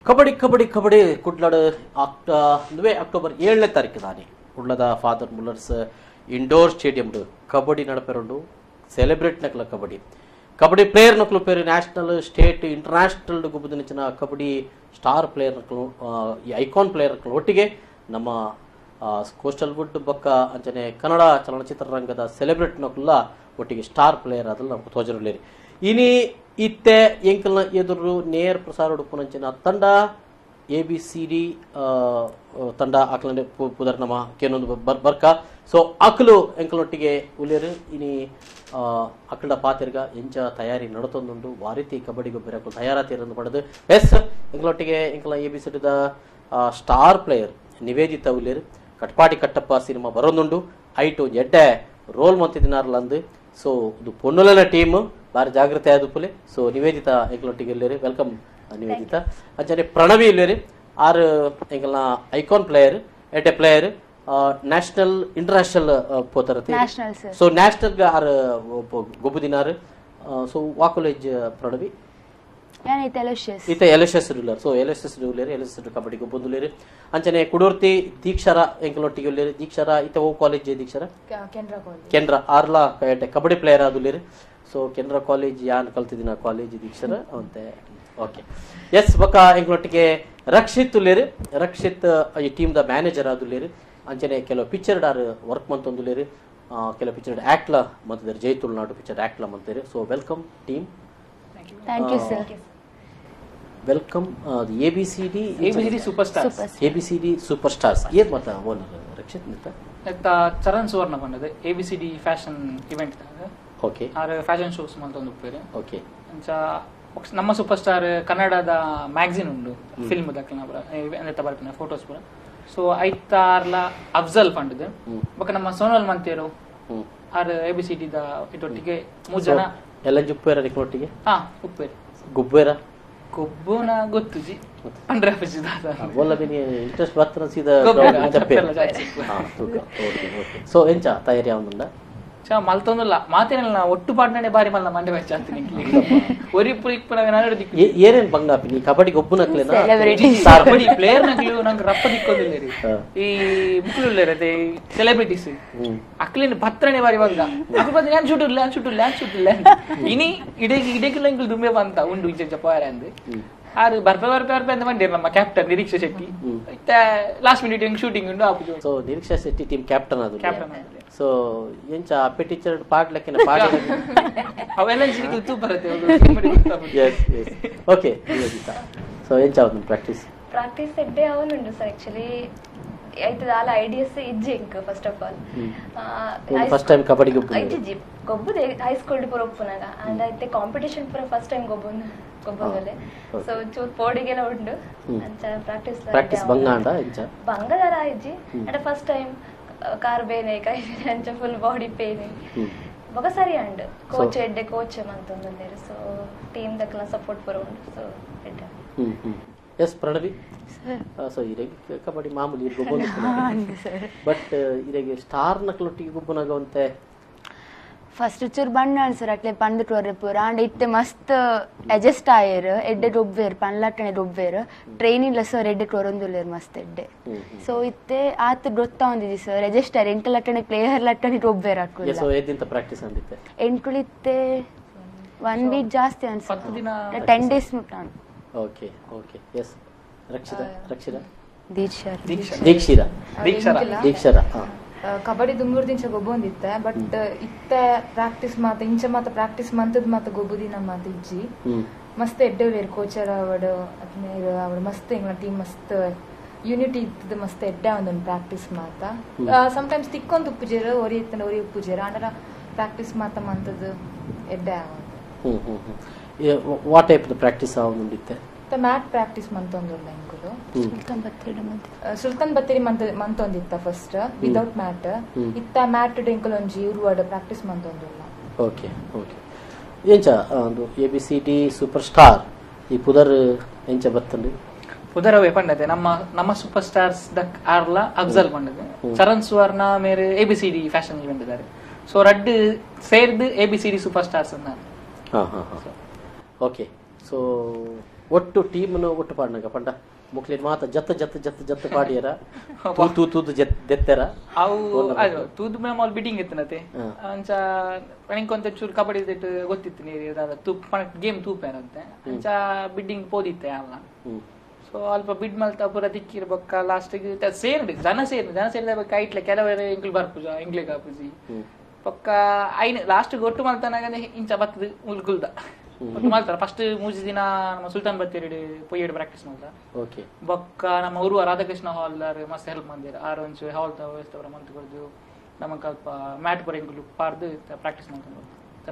ಕಬಡ್ಡಿ ಕಬಡ್ಡಿ ಕಬಡ್ಡಿ ಕುಡ್ಲಡ್ ಅಕ್ಟೋಬರ್ 7ನೇ ತಾರೀಕು ದಾನಿ ಕುಡ್ಲದ Father Muller's indoor stadium kabaddi ನಡಪೆರೊಂಡು ಸೆಲೆಬ್ರೇಟ್ ನಕ್ಲ ಕಬಡ್ಡಿ ಕಬಡ್ಡಿ ಪ್ಲೇಯರ್ ನಕ್ಲು ಪೇರು ನ್ಯಾಷನಲ್ ಸ್ಟೇಟ್ ಇಂಟರ್ನ್ಯಾಷನಲ್ ಗುಬ್ಬುದಿನ ಕಬಡ್ಡಿ ಸ್ಟಾರ್ ಪ್ಲೇಯರ್ ನಕ್ಲು ಈ ಐಕಾನ್ ಪ್ಲೇಯರ್ ನಕ್ಲು ಒಟ್ಟಿಗೆ ನಮ್ಮ ಕೋಸ್ಟಲ್ ವುಡ್ ಬೊಕ್ಕ ಅಂಚನೆ ಕನ್ನಡ ಚಲನಚಿತ್ರರಂಗದ ಸೆಲೆಬ್ರೇಟ್ ನಕ್ಲ ಒಟ್ಟಿಗೆ ಸ್ಟಾರ್ ಪ್ಲೇಯರ್ ಆದಲ್ಲಿ ನಮ್ಗೆ ತೋಜರಲೇರಿ ಇನಿ ಇತ್ತೆ ಎಂಕಲ್ನ ಎದುರು ನೇರ ಪ್ರಸಾರ ಉಡುಪುನಂಚಿನ ತಂಡ ABCD ತಂಡ ಆಕಲನೆ ಪುದರ್ ನಮ್ಮ ಕೇನೊಂದು ಬರ್ಕ ಸೊ ಅಕ್ಲು ಎಂಕಲೊಟ್ಟಿಗೆ ಉಲೇರು ಇನಿ ಅಕ್ಕಳ ಪಾತಿರ್ಗ ಎಂಚ ತಯಾರಿ ನಡತೊಂದುಂಡು ವಾರಿತಿ ಕಬಡ್ಡಿ ಗೊಬ್ಬರಕ್ಕೂ ತಯಾರಾತಿ ಇರೋದು ಪಡೆದು ಎಸ್ ಎಂಕಲೊಟ್ಟಿಗೆ ಎಂಕಲ ABCD the star player Nivedita ಉಲೇರು ಕಟ್ಪಾಟಿ ಕಟ್ಟಪ್ಪ ಸಿನಿಮಾ ಬರೋದುಂಡು ಐಟು ಎಡ್ಡೆ ರೋಲ್ ಮಂತಿದಿನಾರ್ಲಂದು ಸೊ ಇದು ಪೊನ್ನುಲನ ಟೀಮ್ ಬಾರಿ ಜಾಗ್ರತೆ ಆದ ಪುಲೆ ಸೊ ನಿವೇದಿತ ಎಂಕಲೊಟ್ಟಿಗೆ ಇಲ್ಲೇರಿ ವೆಲ್ಕಮ್ ನಿವೇದಿತ ಅಂಚನೆ ಪ್ರಣವಿ ಇಲ್ಲೇರಿ ಆರ್ ಎಂಕಲ್ನ ಐಕಾನ್ ಪ್ಲೇಯರ್ ಎಟ್ ಎ ಪ್ಲೇಯರ್ ನ್ಯಾಷನಲ್ ಇಂಟರ್ನ್ಯಾಷನಲ್ ಪೋತರತಿ ಸೊ ನ್ಯಾಷನಲ್ ಆರ್ ಗೊಬ್ಬು ದಿನಾರ್ ಸೊ ವಾ ಕಾಲೇಜ್ ಪ್ರಣವಿ ಇತ LSS ruler so LSS ruler LSS kabaddi ಗೊಬ್ಬುಂದುಲೇರಿ ಅಂಚನೆ ಕುಡೂರ್ತಿ ದೀಕ್ಷರ ಎಂಕಲೊಟ್ಟಿಗೆ ಉಲ್ಲೇರಿ ದೀಕ್ಷರ ಇತ ಓ ಕಾಲೇಜ್ ದೀಕ್ಷರ ಕೆನರಾ ಆರ್ಲಾ ಕಬಡ್ಡಿ ಪ್ಲೇಯರ್ ಆದುಲೇರಿ ಸೊ ಕೆನರಾ ಕಾಲೇಜ್ ಯಾನ್ ಕಲ್ತಿದಿನ ಕಾಲೇಜ್ ದೀಕ್ಷರ ಅಂತೆ ಓಕೆ ಎಸ್ ಬೊಕ್ಕ ಎಂಕಲೊಟ್ಟಿಗೆ ರಕ್ಷಿತ್ ಉಲ್ಲೇರಿ ರಕ್ಷಿತ್ ಈ ಟೀಮ್ ದ ಮ್ಯಾನೇಜರ್ ಆದುಲೇರಿ ಅಂಚನೆ ಕೆಲವು ಪಿಕ್ಚರ್ ಆರ್ ವರ್ಕ್ ಮಂತೊಂದುಲೇರಿ ಕೆಲವು ಪಿಕ್ಚರ್ ಆಕ್ಟ್ಲ ಮಂತಿದ್ದಾರೆ ಜೈ ತುಳುನಾಡು ಪಿಕ್ಚರ್ ಆಕ್ಟ್ಲ ಮಂತಿದ್ದಾರೆ so welcome team thank you sir welcome ABCD ABCD super stars ಏನ್ ಮತ ಓನರ್ ರಕ್ಷಿತ್ ನಿತ ಚರಣ್ ಸುವರ್ಣ ಬಂದದೆ ABCD ಫ್ಯಾಷನ್ ಇವೆಂಟ್ ಓಕೆ ಆರ್ ಫ್ಯಾಷನ್ ಶೋಸ್ ಮಂತೊಂದು ಉಪ್ಪೇರೆ ಓಕೆ ಅಂಚ ನಮ್ಮ ಸೂಪರ್ ಸ್ಟಾರ್ ಕನ್ನಡದ ಮ್ಯಾಗಝಿನ್ ಉಂಡು ಫಿಲ್ಮ್ ದಕ್ಕಿನ ಎಂತ ಬರ್ಪಿನ ಫೋಟೋಸ್ ಪೂರ ಸೊ ಐತಾರ್ಲ ಅಫ್ಜಲ್ ಪಂಡದೆ ಬೊಕ ನಮ್ಮ ಸೋನಲ್ ಮಂತೇರು ಆರ್ ABCD ದ ಇಟೊಟ್ಟಿಗೆ 3 ಜನ ಎಲ್ಲ ಜುಪ್ಪೇರ ನಿಕೊಟ್ಟಿಗೆ ಉಪ್ಪೇರೆ ಗುಬ್ಬೇರ ಕೊಬ್ಬುನ ಗೊತ್ತುಜಿ ಅಂದ್ರೆ ಬೋಲ ಬಿನಿ ಇಂಟ್ರೆಸ್ಟ್ ಬರ್ತನ ಸೀದಾ ಸೊ ಎಂಚ ತಯಾರಿ ಆವಂದುಂಡ ಮಲ್ತೊಂದುಲ್ಲ ಮಾತೇನಲ್ಲ ಒಟ್ಟು ಪಾಡ್ನೆ ಬಾರಿ ಮಲ್ಲ ಮಂಡೆ ಬಚ್ಚಾಂತೀನಿ ಒರಿಪುರ ಇಪ್ಪನ ನಾಡು ದಿಕ್ಕು ಏನೇನ್ ಬಂಗಾಪಿ ನೀ ಕಬಡ್ಡಿ ಗೊಬ್ಬುನಕ್ಲೆನ ಕಬಡ್ಡಿ ಪ್ಲೇಯರ್ ನಕ್ಲು ನಂಗೆ ರಪ್ಪ ದಿಕ್ಕೋದಿಲ್ಲೇರಿ ಈ ಮುಕ್ಳುಲ್ಲೇರದೆ ಸೆಲೆಬ್ರಿಟೀಸ್ ಅಕ್ಲಿನ ಭತ್ರನೆ ಬಾರಿ ಬಂಗ ಅದ್ರ ಬಂದು ನಾನು ಶೂಟಿಲ್ಲ ಇನಿ ಇಡೇಕಿಲ್ಲ ಇಂಗ್ಲು ದುಂಬೆ ಬಂತ ಉಂಡು ಇಂಚ ಪೋಯಾರ ಅಂದು ಆರು ಬರ್ಪೆ ಅಂತ ಬಂದಿರ ನಮ್ಮ captain Niriksha Shetty last minute ಹೆಂಗ್ ಶೂಟಿಂಗ್ ಉಂಡು ಆಪುಜು so Niriksha Shetty team captain ಅದು ಸೊ ಎಂಚ ಅಪ್ಪೆ ಟೀಚರ್ ಪಾಡ್ಲಕ್ಕಿನ ಪಾಡ ಅವೆಲ್ಲ ಸಿಕ್ಕು ತೂ ಬರುತ್ತೆ ಎಸ್ ಓಕೆ ಸೊ ಎಂಚ ಅವನು ಪ್ರಾಕ್ಟೀಸ್ ಎಡ್ಡೆ ಅವನುಂಡು ಸರ್ ಆಕ್ಚುಲಿ ಐತದ ಆಲ ಐಡಿಯಾಸ್ ಇಜ್ಜಿ ಇಂಕ first of all first time kabaddi ಐಜ್ಜಿ ಗೊಬ್ಬುದೆ ಹೈಸ್ಕೂಲ್ ಪೂರ ಒಪ್ಪುನಾಗ ಅಂಡ್ ಐತೆ ಕಾಂಪಿಟೇಷನ್ ಪೂರ ಫಸ್ಟ್ ಟೈಮ್ ಗೊಬ್ಬೊಂದಲೆ ಸೊ ಚೂರ್ ಪೋಡಿಗೆಲ್ಲ ಉಂಡು ಅಂಚ ಪ್ರಾಕ್ಟೀಸ್ ಬಂಗಾಂಡ ಎಂಚ ಬಂಗದಾರ ಐಜ್ಜಿ ಅಂಡ್ ಫಸ್ಟ್ ಟೈಮ್ ಕಾರ್ ಬೇನೆ ಕೈ ಅಂಚ ಫುಲ್ ಬಾಡಿ ಪೇನ್ ಬೊಕ ಸರಿ ಅಂಡ್ ಕೋಚ್ ಎಡ್ಡೆ ಕೋಚ್ ಮಂತೊಂದುಲ್ಲೇರು ಸೊ ಟೀಮ್ ದಕ್ಲ ಸಪೋರ್ಟ್ ಪೂರ ಉಂಡು ಸೊ ಎಡ್ಡೆ ಎಸ್ ಪ್ರಣವಿ ಸೊ ಇರೆಗೆ ಕಬಡ್ಡಿ ಮಾಮೂಲಿ ಗೊಬ್ಬೊಂದು ಬಟ್ ಇರೆಗೆ ಸ್ಟಾರ್ ನಕ್ಲೊಟ್ಟಿಗೆ ಗೊಬ್ಬನಾಗವಂತೆ ಫಸ್ಟ್ ಚೂರು ಬಣ್ಣ ಅನ್ಸರ್ ಅಟ್ಲೆ ಪಂದಿಟ್ಟು ವರ್ರೆ ಪೂರ ಅಂಡ್ ಇತ್ತೆ ಮಸ್ತ್ ಅಡ್ಜಸ್ಟ್ ಆಯರ್ ಎಡ್ಡೆ ರೊಬ್ಬೇರು ಪನ್ಲಟ್ಟಣೆ ರೊಬ್ಬೇರು ಟ್ರೈನಿಂಗ್ ಸರ್ ಎಡ್ಡೆ ಟೊರೊಂದುಲ್ಲೇರು ಮಸ್ತ್ ಎಡ್ಡೆ ಸೊ ಇತ್ತೆ ಆತ ಗೊತ್ತಾ ಒಂದಿದಿ ಸರ್ ಅಡ್ಜಸ್ಟ್ ಆಯರ್ ಎಂಟು ಲಟ್ಟಣೆ ಪ್ಲೇಯರ್ ಲಟ್ಟಣೆ ರೊಬ್ಬೇರು ಹಾಕುಲ್ಲ ಸೊ ಎದ್ದಿಂತ ಪ್ರಾಕ್ಟೀಸ್ ಅಂದಿತ್ತೆ ಎಂಟುಳಿತ್ತೆ 1 ವೀಕ್ ಜಾಸ್ತಿ ಅನ್ಸುತ್ತೆ 10 ಡೇಸ್ ಮುಟ್ಟ okay okay yes Rakshitha Deekshara kabaddi ದುಂಬುರ್ದಿಂಚ ಗೊಬ್ಬೊಂದಿತ್ತೆ ಬಟ್ ಇತ್ತೆ ಪ್ರಾಕ್ಟೀಸ್ ಮಾತ ಇಂಚ ಮಾತ ಪ್ರಾಕ್ಟೀಸ್ ಮಂತದ್ ಮಾತ ಗೊಬ್ಬುದಿನ ಮಾತ ಇಜ್ಜಿ ಮಸ್ತ್ ಎಡ್ಡೆ ವೇರ್ ಕೋಚರ್ ಅವಡು ಅದ್ಮೇಲೆ ಅವಡು ಮಸ್ತ್ ಎಂಗ್ಲ ಟೀಮ್ ಮಸ್ತ್ ಯೂನಿಟಿ ಇತ್ತದ ಮಸ್ತ್ ಎಡ್ಡೆ ಒಂದೊಂದು ಪ್ರಾಕ್ಟೀಸ್ ಮಾತ ಸಮ್ಟೈಮ್ಸ್ ತಿಕ್ಕೊಂದು ಉಪ್ಪುಜೇರು ಒರಿ ಉಪ್ಪುಜೇರು ಅಂದ್ರ ಪ್ರಾಕ್ಟೀಸ್ ಮಾತ ಮಂತದ್ ಎಡ್ಡೆ ಆವಂದು ವಾಟ್ ಟೈಪ್ ದ ಪ್ರಾಕ್ಟೀಸ್ ಆವಂದಿತ್ತೆ ಮ್ಯಾಟ್ ಪ್ರಾಕ್ಟೀಸ್ ಮಂತೊಂದುಲ್ಲ ಇಂಕುಲು ಸುಲ್ತಾನ್ ಬತ್ತೇರಿ ಮಂತೊಂದಿತ್ತ ಫಸ್ಟ್ ವಿದೌಟ್ ಮ್ಯಾಟ್ ಇತ್ತ ಮ್ಯಾಟ್ ಇಂಕುಲು ಒಂಜಿ ಉರುವಾಡ ಪ್ರಾಕ್ಟೀಸ್ ಮಂತೊಂದುಲ್ಲ ಓಕೆ ಓಕೆ ಎಂಚ ಒಂದು ABCD ಸೂಪರ್ ಸ್ಟಾರ್ ಈ ಪುದರ್ ಎಂಚ ಬತ್ತಂಡು ಪುದರವೇ ಪಂಡದೆ ನಮ್ಮ ಸೂಪರ್ ಸ್ಟಾರ್ಸ್ ದಕ್ ಆರ್ಲ ಅಫ್ಜಲ್ ಪಂಡದೆ ಚರಣ್ ಸುವರ್ಣ ಮೇರೆ ABCD ಫ್ಯಾಷನ್ ಇವೆಂಟ್ ಇದ್ದಾರೆ ಸೊ ರಡ್ ಸೇರ್ದು ABCD ಸೂಪರ್ ಸ್ಟಾರ್ಸ್ ಅನ್ನ ಓಕೆ ಸೊ ಒಟ್ಟು ಟೀಮ್ನು ಒಟ್ಟು ಪಾಡ್ನಾಗ ಪಂಡ ಮುಕ್ಲಿನ ಮಾತ ಜತ್ತ ಜತ್ತ ಜತ್ತ ಜತ್ತ ಪಾಡ್ಯಾರ ತೂತು ತೂತು ದೆತ್ತೆರ ಅವು ತೂದು ಮೇಲೆ ಬಿಟ್ಟಿಂಗ್ ಇತ್ತನತೆ ಅಂಚ ಪಣಿಂಗ್ ಕೊಂತ ಚೂರು ಕಬಡ್ಡಿ ಗೊತ್ತಿತ್ತು ನೀರು ಗೇಮ್ ತೂಪೇನಂತೆ ಅಂಚ ಬಿಡ್ಡಿಂಗ್ ಪೋದಿತ್ತೆ ಅಲ್ಲ ಸೊ ಅಲ್ಪ ಬಿಡ್ ಮಲ್ತ ಪೂರ ದಿಕ್ಕಿರ್ಬೇಕ ಲಾಸ್ಟಿಗೆ ಸೇರ್ದು ಜನ ಸೇರಿದ ಕೈಟ್ಲೆ ಕೆಲವರೆ ಇಂಕ್ಲು ಬರ್ಪುಜ ಇಂಗ್ಲಿಗೆ ಹಾಪುಜಿ ಪಕ್ಕ ಐನ್ ಲಾಸ್ಟ್ ಒಟ್ಟು ಮಲ್ತನಾಗ ಇಂಚ ಬತ್ತದ ಮುಲ್ಗುಲ್ದ ಒಟ್ಟು ಮಾಡ್ತಾರ ಫಸ್ಟ್ ಮೂಜಿ ದಿನ ನಮ್ಮ ಸುಲ್ತಾನ್ ಬತ್ತೇರಿ ಪೊಯ್ಯಡ್ ಪ್ರಾಕ್ಟೀಸ್ ಮಾಡ್ದ ಓಕೆ ಬೊಕ್ಕ ನಮ್ಮ ಊರು ರಾಧಾಕೃಷ್ಣ ಹಾಲ್ ಮಸ್ತ್ ಹೆಲ್ಪ್ ಮಾಡಿದ್ರು ಆರು ಒಂಚು ಹಾಲ್ ವ್ಯವಸ್ಥೆ ಮಂತ್ ಕೊಡ್ದು ನಮಗೆ ಸ್ವಲ್ಪ ಮ್ಯಾಟ್ ಪರ ಇಂಗ್ಲು ಪಾರ್ದು ಪ್ರಾಕ್ಟೀಸ್ ಮಾಡ್ಕೊಂಡು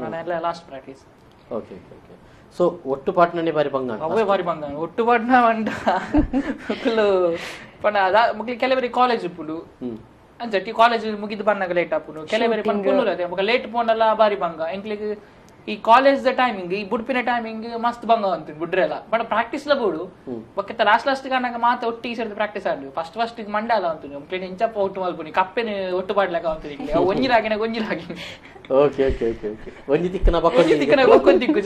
ನಾನೆಲ್ಲ last practice okay okay so ಒಟ್ಟು ಪಾಟ್ನೇ ಬಾರಿ ಬಂಗ ಅವೇ ಬಾರಿ ಬಂಗ ಒಟ್ಟು ಪಾಟ್ನ ಮಂಡ ಮಕ್ಕಳು ಪಂಡ ಮಕ್ಳು ಕೆಲವರಿಗೆ ಕಾಲೇಜ್ ಪುಲು ಅಂಚಿ ಕಾಲೇಜ್ ಮುಗಿದು ಬಂದಾಗ ಲೇಟ್ ಹಾಪುನು ಕೆಲವರಿಗೆ ಪಂಡ್ಕೊಂಡು ಅದೇ ಮಗ ಲೇಟ್ ಪೋಂಡಲ್ಲ ಬಾರಿ ಬಂಗ ಎಂಕ್ಲಿಗೆ ಈ ಕಾಲೇಜ್ ದ ಟೈಮಿಂಗ್ ಈ ಬುಡ್ಪಿನ ಟೈಮಿಂಗ್ ಮಸ್ತ್ ಬಂಗ ಅಂತೀನಿ ಬುಡ್ರೆಲ್ಲ ಬಟ್ ಪ್ರಾಕ್ಟೀಸ್ ಲ ಬೋಡು ಬೊಕ್ಕ ಲಾಸ್ಟ್ ಕಾರಣಾಗ ಮಾತ ಒಟ್ಟಿಗೆ ಸೇರಿದ ಪ್ರಾಕ್ಟೀಸ್ ಆಡ್ಲು ಫಸ್ಟ್ ಮಂಡಾಲ ಅಂತೀನಿ ಮಕ್ಳಿನ ಇಂಚಪ್ಪ ಒಟ್ಟು ಮಲ್ಪುನಿ ಕಪ್ಪೆನ ಒಟ್ಟು ಪಾಡ್ಲಾಗ ಅಂತೀನಿ ಒಂಜಿರಾಗಿನ ಗೊಂಜಿರಾಗಿ ಓಕೆ ಓಕೆ ಓಕೆ ಓಕೆ ಒಂಜಿ ದಿಕ್ಕನ ಬಕ್ಕೊಂದು ದಿಕ್ಕು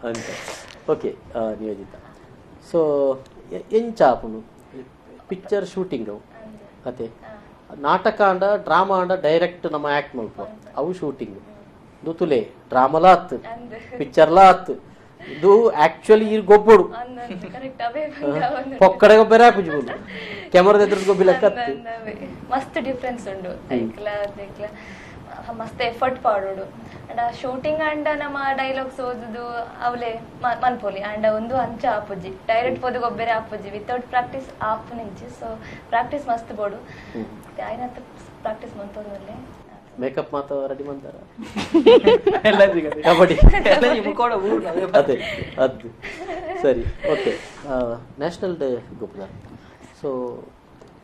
ಅಂತ ಓಕೆ ನಿಯೋಜಿತ ಸೊ ಎಂಚ ಆಪುನು ಪಿಕ್ಚರ್ ಶೂಟಿಂಗ್ ಅದೇ ನಾಟಕ ಅಂಡ ಡ್ರಾಮಾ ಅಂಡ ಡೈರೆಕ್ಟ್ ನಮ್ಮ ಆಕ್ಟ್ ಮಲ್ಪ ಅವು ಶೂಟಿಂಗ್ ದುತುಲೆ ಡ್ರಾಮಲಾ ಆತ್ ಪಿಕ್ಚರ್ಲಾ ಆತ್ ಇದು ಆಕ್ಚುಲಿ ಈ ಗೊಬ್ಬಡು ಪೊಕ್ಕಡೆ ಗೊಬ್ಬರ ಹಾಕುಜುದು ಕ್ಯಾಮರಾದ ಎದುರು ಗೊಬ್ಬಿಲಕ್ಕತ್ತು ಮಸ್ತ್ ಡಿಫ್ರೆನ್ಸ್ ಉಂಡು ಮಸ್ತ್ ಎಫರ್ಟ್ ಪಾಡೋಡು ಅಂಡ್ ಶೂಟಿಂಗ್ ಅಂಡ ನಮ್ಮ ಡೈಲಾಗ್ಸ್ ಓದುದು ಅವಲೆ ಮನ್ಪೋಲಿ ಅಂಡ ಒಂದು ಅಂಚ ಆಪುಜಿ ಡೈರೆಕ್ಟ್ ಪೋದು ಗೊಬ್ಬರ ಆಪುಜಿ ವಿತೌಟ್ ಪ್ರಾಕ್ಟೀಸ್ ಆಪುನಿಂಚಿ ಸೊ ಪ್ರಾಕ್ಟೀಸ್ ಮಸ್ತ್ ಬೋಡು ಆಯ್ನಂತ ಪ್ರಾಕ್ಟೀಸ್ ಮಂತೋದಲ್ಲಿ ಮೇಕಪ್ ಮಾತ ರೆಡಿ ಮಾಡ್ತಾರ ಕಬಡ್ಡಿ ಅದೇ ಅದು ಸರಿ ಓಕೆ ನ್ಯಾಷನಲ್ ಡೇ ಗೊಬ್ಬರ ಸೊ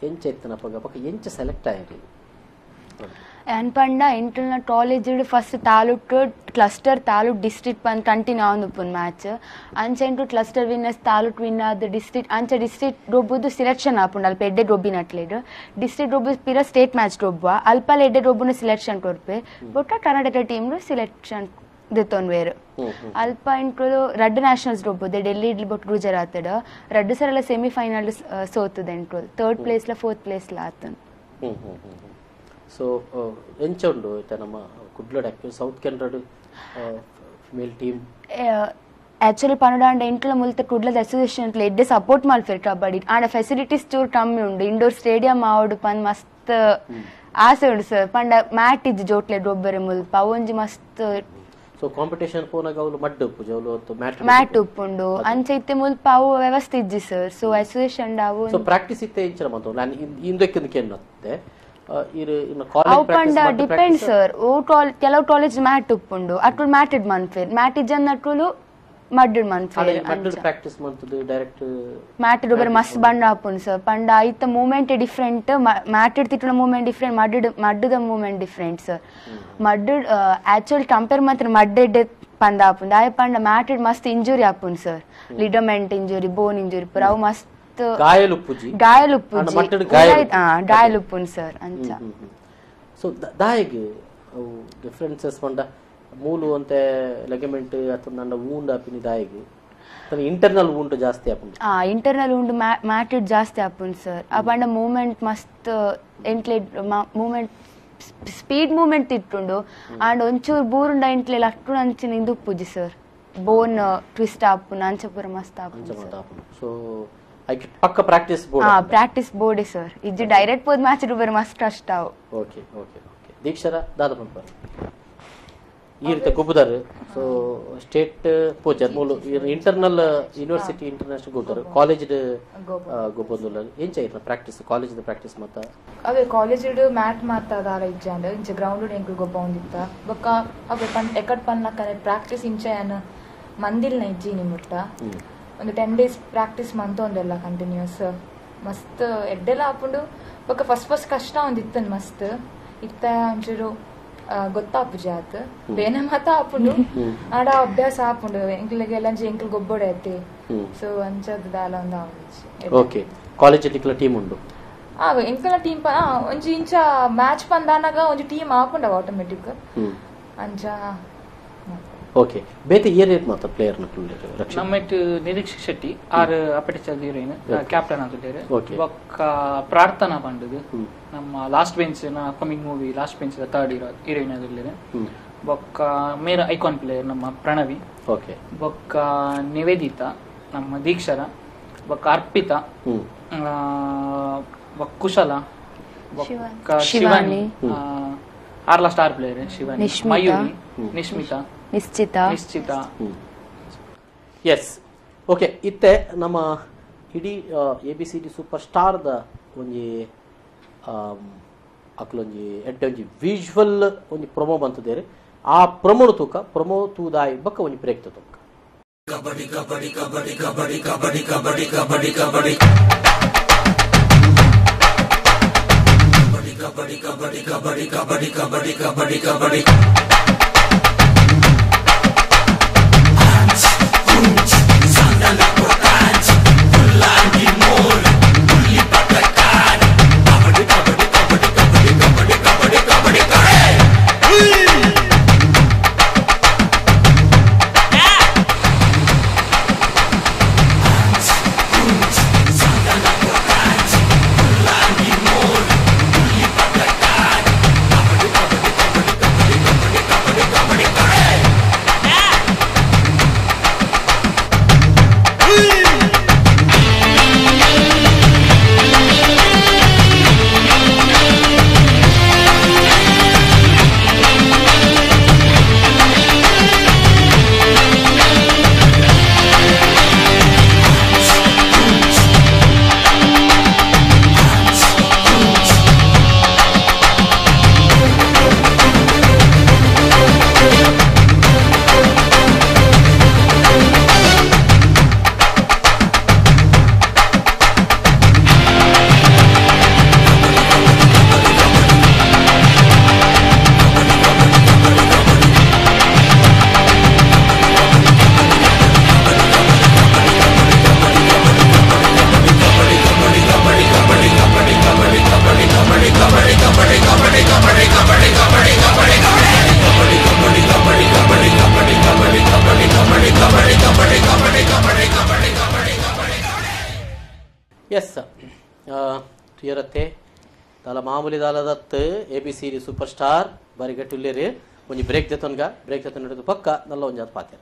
ಎಂಚ ಇತ್ತನಪ್ಪ ಪಕ್ಕ ಎಂಚ ಸೆಲೆಕ್ಟ್ ಆಗಿ ಅನ್ಪಂಡ inter college first taluk cluster taluk district ಪಂದ್ ಕಂಟಿನ್ಯೂ ಆವೊಂದುಪ್ಪುನ್ ಮ್ಯಾಚ್ ಅಂಚೆಂಟು ಕ್ಲಸ್ಟರ್ ವಿನ್ನರ್ಸ್ ತಾಲೂಕ್ ವಿನ್ ಆದ ಡಿಸ್ಟ್ರಿಕ್ಟ್ ಅಂಚೆ ಡಿಸ್ಟ್ರಿಕ್ಟ್ ರೊಬ್ಬುದು ಸಿಲೆಕ್ಷನ್ ಆಪುಂಡು ಅಲ್ಪ ಎಡ್ಡೆ ರೊಬ್ಬಿನಟ್ಲೇಡು ಡಿಸ್ಟ್ರಿಕ್ಟ್ ರೊಬ್ಬು ಪಿರ ಸ್ಟೇಟ್ ಮ್ಯಾಚ್ ರೊಬ್ಬ ಅಲ್ಪಲ್ ಎಡ್ಡೆ ರೊಬ್ಬುನ ಸಿಲೆಕ್ಷನ್ ಕೊರ್ಪೆ ಬೊಟ್ಟ ಕರ್ನಾಟಕ ಟೀಮ್ ಸಿಲೆಕ್ಷನ್ ದಿತ್ತೊಂದು ವೇರು ಅಲ್ಪ ಇಂಟ್ರು ರಡ್ ನ್ಯಾಷನಲ್ಸ್ ರೊಬ್ಬುದೆ ಡೆಲ್ಲಿ ಇಡ್ಲಿ ಬೊಟ್ಟು ಗುಜರಾತ್ ರಡ್ಡು ಸರಲ್ಲ ಸೆಮಿಫೈನಲ್ ಸೋತುದೆ ಇಂಟ್ರು ಥರ್ಡ್ ಪ್ಲೇಸ್ಲ ಫೋರ್ತ್ ಪ್ಲೇಸ್ಲ ಆತನು ಸೊ ಎಂಚ ಉಂಡು ನಮ್ಮ ಕುಡ್ಲಡ್ actually south Canara female team actually ಪನ್ನಡ ಅಂಡ ಇಂಟ್ಲ ಮುಲ್ತ ಕುಡ್ಲದ ಅಸೋಸಿಯೇಷನ್ ಎಡ್ಡೆ ಸಪೋರ್ಟ್ ಮಲ್ಪೇರು ಕಬಡ್ಡಿ ಆಂಡ ಫೆಸಿಲಿಟೀಸ್ ಚೂರು ಕಮ್ಮಿ ಉಂಡು ಇಂಡೋರ್ ಸ್ಟೇಡಿಯಂ ಆವಡು ಪಂದ್ ಮಸ್ತ್ ಆಸೆ ಉಂಡು ಸರ್ ಪಂಡ ಮ್ಯಾಟ್ ಇಜ್ಜಿ ಜೋಟ್ಲೆ ರೊಬ್ಬರೆ ಮುಲ್ಪ ಅವೊಂಜಿ ಮಸ್ತ್ ಸೊ ಕಾಂಪಿಟೇಷನ್ ಪೋನಾಗ ಅವಳು ಮಡ್ಡು ಉಪ್ಪು ಜೌಲು ಮ್ಯಾಟ್ ಉಪ್ಪುಂಡು ಅಂಚೆ ಇತ್ತೆ ಮುಲ್ಪ ಅವು ವ್ಯವಸ್ಥೆ ಇಜ್ಜಿ ಸರ್ ಸೊ ಅಸೋಸಿಯೇಷನ್ ಅವು ಸೊ ಪ್ರಾಕ್ಟೀಸ್ ಇತ್ತೆ ಇಂಚನ ಮತ್ತು ನಾನು ಇಂದಕ್ಕಿಂದಕ್ಕೆ ಎನ್ನತ್ತೆ ಅವುಪಂಡ ಡಿಪೆಂಡ್ ಸರ್ ಕೆಲವು ಕಾಲೇಜ್ ಮ್ಯಾಟ್ ಉಪ್ಪುಂಡು ಅಟ್ಲು ಮ್ಯಾಟೆಡ್ ಮನ್ಫೇರ್ ಮ್ಯಾಟ್ ಇಜ್ಜನ್ ಅಟ್ಲು ಮಡ್ಡ್ ಮನ್ಫೇರ್ ಪ್ರಾಕ್ಟೀಸ್ ಮಾಡ್ತದೆ ಡೈರೆಕ್ಟ್ ಮ್ಯಾಟೆಡ್ ಒಬ್ಬರು ಮಸ್ತ್ ಬಂಡ ಹಾಪುಂಡು ಸರ್ ಪಂಡ ಐತ ಮೂಮೆಂಟ್ ಡಿಫ್ರೆಂಟ್ ಮ್ಯಾಟೆಡ್ ತಿಟ್ಟುನ ಮೂಮೆಂಟ್ ಡಿಫ್ರೆಂಟ್ ಮಡ್ಡದ movement different sir mud actually compare ಮಾತ್ರ ಮಡ್ಡೆಡ್ಡೆ ಪಂದ ಹಾಪುಂಡು ಆಯ್ ಪಂಡ ಮ್ಯಾಟೆಡ್ ಮಸ್ತ್ ಇಂಜುರಿ ಹಾಪುಂಡು sir ligament injury bone injury ಪುರ ಅವು ಮಸ್ತ್ ಗಾಯಲುಪ್ಪುನ್ ಸರ್ ಅಂಚ ಸೊ ದಾಯಿಗೆ ಅವು ಡಿಫ್ರೆನ್ಸಸ್ ಪಂಡ ಮೂಲು ಅಂತೆ ಲೆಗಮೆಂಟ್ ಅಥವಾ ನನ್ನ ವೂಂಡ್ ಆಪಿನಿ ದಾಯಿಗೆ ಇಂಟರ್ನಲ್ ವೂಂಡ್ ಜಾಸ್ತಿ ಆಪುಂಡು ಇಂಟರ್ನಲ್ ವೂಂಡ್ ಮ್ಯಾಟೆಡ್ ಜಾಸ್ತಿ ಆಪುಂಡು ಸರ್ ಆ ಪಂಡ ಮೂಮೆಂಟ್ ಮಸ್ತ್ ಎಂಟ್ಲೆ ಮೂಮೆಂಟ್ ಸ್ಪೀಡ್ ಮೂಮೆಂಟ್ ಇಟ್ಟುಂಡು ಅಂಡ್ ಒಂಚೂರು ಬೂರುಂಡ ಎಂಟ್ಲೆ ಅಟ್ಟು ಅಂಚಿನ ಇಂದುಪ್ಪುಜಿ ಸರ್ ಬೋನ್ ಟ್ವಿಸ್ಟ್ ಆಪುನ್ ಅಂಚಪುರ ಮಸ್ತ್ ಆಪುಂಡು ಸೊ ಪಕ್ಕ ಪ್ರಾಕ್ಟೀಸ್ ಬೋರ್ಡ್ ಸರ್ ಇಜ್ಜಿ ಡೈರೆಕ್ಟ್ ಪೋದ್ ಮ್ಯಾಚ್ ರುಬರ್ ಮಸ್ತ್ ಕಷ್ಟ ಓಕೆ ಓಕೆ ಓಕೆ ದೀಕ್ಷರ ದಾದ ಪಂಪರ್ ಈ ರೀತಿ ಗೊಬ್ಬುದಾರ ಸೊ ಸ್ಟೇಟ್ ಪೋಚರ್ ಮೂಲು ಇಂಟರ್ನಲ್ ಯೂನಿವರ್ಸಿಟಿ ಇಂಟರ್ನ್ಯಾಷನಲ್ ಗೊಬ್ಬರ ಕಾಲೇಜ್ ಗೊಬ್ಬೊಂದುಲ್ಲ ಎಂಚ ಐತ ಪ್ರಾಕ್ಟೀಸ್ ಕಾಲೇಜ್ ಪ್ರಾಕ್ಟೀಸ್ ಮತ್ತ ಅವೇ ಕಾಲೇಜ್ ಮ್ಯಾಟ್ ಮಾತಾದಾರ ಇಜ್ಜಾಂಡ ಇಂಚ ಗ್ರೌಂಡ್ ಎಂಕ್ಲು ಗೊಬ್ಬ ಒಂದಿತ್ತ ಬೊಕ್ಕ ಅವೇ ಪನ್ ಎಕಟ್ ಪನ್ನಕನೆ ಪ್ರಾಕ್ಟೀಸ್ ಇಂಚ ಏನ ಮಂದಿಲ್ನ ಇಜ್ಜಿ ನಿಮ್ಮುಟ್ಟ ಒಂದು 10 days ಪ್ರಾಕ್ಟೀಸ್ ಮಂತೊಂದೆಲ್ಲ ಕಂಟಿನ್ಯೂಸ್ ಮಸ್ತ್ ಎಡ್ಡೆಲ್ಲ ಆಪುಂಡು ಬೊಕ್ಕ ಫಸ್ಟ್ ಕಷ್ಟ ಒಂದಿತ್ತನ್ ಮಸ್ತ್ ಇತ್ತ ಒಂಚೂರು ಗೊತ್ತಾಪುಜಿ ಆತ್ ಬೇನೆ ಮಾತ ಆಪುಂಡು ಆಡ ಅಭ್ಯಾಸ ಆಪುಂಡು ಎಂಕ್ಲಿಗೆಲ್ಲ ಎಂಕ್ಲು ಗೊಬ್ಬೊಡೆ ಐತಿ ಸೊ ಅಂಚದ ದಾಲ ಒಂದು ಓಕೆ ಕಾಲೇಜ್ ಟೀಮ್ ಉಂಡು ಎಂಕ್ಲ ಟೀಮ್ ಒಂಜಿ ಇಂಚ ಮ್ಯಾಚ್ ಪಂದಾನಾಗ ಒಂಜಿ ಟೀಮ್ ಆಪುಂಡ ಆಟೋಮೆಟಿಕ್ ಅಂಚ ಓಕೆ ಬೇತೆ ಏನೇನು ಮಾತ್ರ ಪ್ಲೇಯರ್ ರಕ್ಷಣೆ ನಮ್ಮಟ್ ನಿರೀಕ್ಷಿತ್ ಶೆಟ್ಟಿ ಆರ್ ಅಪಟಿಚಲ್ ಹೀರೋಯಿನ್ ಕ್ಯಾಪ್ಟನ್ ಆಗಿದ್ದಾರೆ Okay. ಬೊಕ್ಕ ಪ್ರಾರ್ಥನಾ ಪಂಡದು ನಮ್ಮ ಲಾಸ್ಟ್ ಬೆಂಚ್ ನ upcoming movie last bench third heroine ಆಗಿದ್ದಾರೆ ಬೊಕ್ಕ ಮೇರ ಐಕಾನ್ ಪ್ಲೇಯರ್ ನಮ್ಮ ಪ್ರಣವಿ ಓಕೆ ಬೊಕ್ಕ ನಿವೇದಿತಾ ನಮ್ಮ ದೀಕ್ಷರ ಬೊಕ್ಕ ಅರ್ಪಿತಾ ಬೊಕ್ಕ ಕುಶಲ ಬೊಕ್ಕ ಶಿವಾನಿ ಆರ್ಲ ಸ್ಟಾರ್ ಪ್ಲೇಯರ್ ಶಿವಾನಿ ನಿಶ್ಮಿತಾ. ಮಯೂರಿ ನಿಶ್ಮಿತಾ ನಿಶ್ಚಿತ ಎಸ್ ಓಕೆ ಇತ್ತೆ ನಮ್ಮ ಇಡೀ ABCD ಸೂಪರ್ ಸ್ಟಾರ್ದ ಒಂಜಿ ಅಕ್ಲೊಂಜಿ ಎಡ್ಡೆ ಒಂಜಿ ವಿಜುವಲ್ ಒಂಜಿ ಪ್ರೊಮೋ ಬಂತದೇರಿ ಆ ಪ್ರೊಮೋನು ತೂಕ ಪ್ರೊಮೋ ತೂದಾಯಿ ಬಕ್ಕ ಒಂಜಿ ಬ್ರೇಕ್ ತೂಕ ಕಬಡ್ಡಿ ಕಬಡ್ಡಿ ಕಬಡ್ಡಿ ಕಬಡ್ಡಿ ಕಬಡ್ಡಿ ಕಬಡ್ಡಿ ಕಬಡ್ಡಿ ಕಬಡ್ಡಿ ಕಬಡ್ಡಿ ಕಬಡ್ಡಿ ಕಬಡ್ಡಿ ಕಬಡ್ಡಿ ಕಬಡ್ಡಿ ಕಬಡ್ಡಿ ಕಬಡ್ಡಿ ಎಸ್ ತುಯರತ್ತೆ ದಾಲ ಮಾಮೂಲಿ ದಾಲದತ್ ABCD ಸೂಪರ್ ಸ್ಟಾರ್ ಬಾರಿ ಗಟ್ಟುಲ್ಲೇರಿ ಒಂಜಿ ಬ್ರೇಕ್ ಜತನ್ಗ ಬ್ರೇಕ್ ಜತನ್ ಹಿಡಿದು ಪಕ್ಕ ನಲ್ಲ ಒಂಜಾದ ಪಾತೆ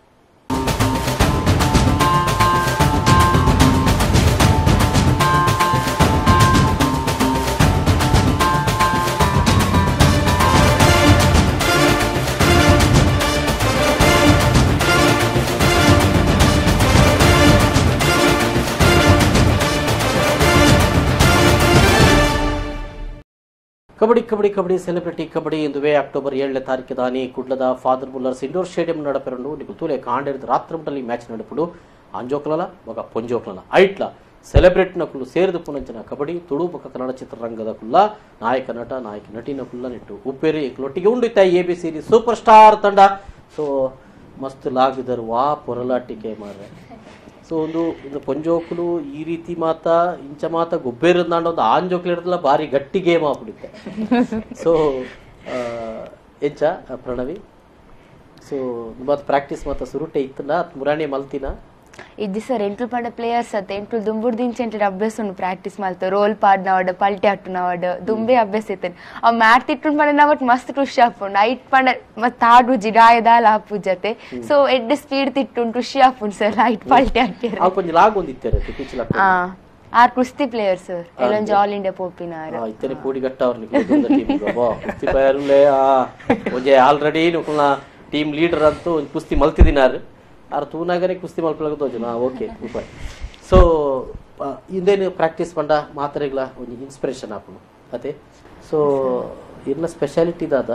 ಕಬಡ್ಡಿ ಕಬಡ್ಡಿ ಕಬಡ್ಡಿ ಸೆಲೆಬ್ರಿಟಿ ಕಬಡ್ಡಿ ಇಂದುವೆ ಅಕ್ಟೋಬರ್ 7ನೇ ತಾರೀಕು ದಾನಿ ಕುಡ್ಲದ ಫಾದರ್ ಮುಲ್ಲರ್ಸ್ ಇಂಡೋರ್ ಸ್ಟೇಡಿಯಂ ನಡಪೆರಂಡು ನಿಕು ತೂಲೆ ಕಾಂಡೆರ್ದ ರಾತ್ರಮಟಲ್ಲಿ ಮ್ಯಾಚ್ ನಡಪುಡು ಅಂಜೋಕ್ಲಲ ಮಗ ಪೊಂಜೋಕ್ಲಲ ಐಟ್ಲ ಸೆಲೆಬ್ರಿಟಿ ನಕುಲು ಸೇರಿದ ಪುನಂಚನ ಕಬಡ್ಡಿ ತುಳು ಪಕ್ಕ ಕನ್ನಡ ಚಿತ್ರರಂಗದ ಕುಲ್ಲ ನಾಯಕ ನಟ ನಾಯಕ ನಟಿನ ಕುಲ್ಲ ನೆಟ್ಟು ಉಪ್ಪೇರಿ ಇಕ್ಲೊಟ್ಟಿಗೆ ಉಂಡಿತ್ತ ABCD ಸೂಪರ್ ಸ್ಟಾರ್ ತಂಡ ಸೊ ಮಸ್ತ್ ಲಾಗಿದರು ವಾ ಪೊರಲಾಟಿಕೆ ಮಾರ್ರೆ ಸೊ ಒಂದು ಪೊಂಜೋಕುಲು ಈ ರೀತಿ ಮಾತ ಇಂಚ ಮಾತ ಗೊಬ್ಬೇರದಾಂಡ ಒಂದು ಆಂಜೋಕ್ಲು ಹಿಡಿದಲ್ಲ ಭಾರಿ ಗಟ್ಟಿ ಗೇಮ್ ಆಗ್ಬಿಡುತ್ತೆ ಸೊ ಎಂಚ ಪ್ರಣವಿ ಸೊ ಮಾತ ಪ್ರಾಕ್ಟೀಸ್ ಮಾತ ಸುರುಟೆ ಇತ್ತನ ಮುರಾಣಿ ಮಲ್ತಿನ ಇದು ಸರ್ ಎಂಟ್ಲು ಪಂಡ ಪ್ಲೇಯರ್ಸ್ ಅತ್ತ ಎಂಟ್ಲು ದುಂಬುಡ್ ದಿಂಚೆಂಟ್ಲ ಅಭ್ಯಾಸ ಉಂಡು ಪ್ರಾಕ್ಟೀಸ್ ಮಲ್ತ ರೋಲ್ ಪಾಡ್ನವಡ್ ಪಲ್ಟಿ ಅಟ್ಟುನವಡ್ ದುಂಬೆ ಅಭ್ಯಾಸ ಇತ್ತೇನೆ ಆ ಮ್ಯಾಟ್ ತಿಟ್ಟು ಪಂಡ ನವಟ್ ಮಸ್ತ್ ಖುಷಿ ಆಪುಂಡು ಐಟ್ ಪಂಡ ಮತ್ ತಾಡು ಜಿಡಾಯದಾಲ ಆಪು ಜತೆ ಸೊ ಎಡ್ಡ ಸ್ಪೀಡ್ ತಿಟ್ಟುಂಡು ಖುಷಿ ಆಪುಂಡು ಸರ್ ಐಟ್ ಪಲ್ಟಿ ಅಟ್ಟಿರ ಆ ಕೊಂಚ ಲಾಗ್ ಒಂದಿತ್ತಾರೆ ಪಿಚ್ಲ ಆರ್ ಕುಸ್ತಿ ಪ್ಲೇಯರ್ ಸರ್ ಎಲ್ಲೊಂಜಿ ಆಲ್ ಇಂಡಿಯಾ ಪೋಪಿನಾರ್ ಇತ್ತನೆ ಕೂಡಿ ಗಟ್ಟ ಅವ್ರನಿಗೆ ಕುಸ್ತಿ ಪ್ಲೇಯರ್ಲೆ ಒಂಜೆ ಆಲ್ರೆಡಿ ನುಕುಲ್ನ ಟೀಮ್ ಲೀಡರ್ ಅಂತೂ ಒಂದು ಕುಸ್ತಿ ಮಲ್ತಿದಿನಾರು ಆರು ತೂನಾಗನೇ ಕುಸ್ತಿ ಮಲ್ಪಲಾಗ ತೋಜನ ಓಕೆ ಸೂಪರ್ ಸೊ ಇಂದೇನು ಪ್ರಾಕ್ಟೀಸ್ ಪಂಡ ಮಾತ್ರೆಗಳ ಒಂದು ಇನ್ಸ್ಪಿರೇಷನ್ ಆಪುನು ಅದೇ ಸೊ ಇರ್ನ ಸ್ಪೆಷಾಲಿಟಿ ದಾದ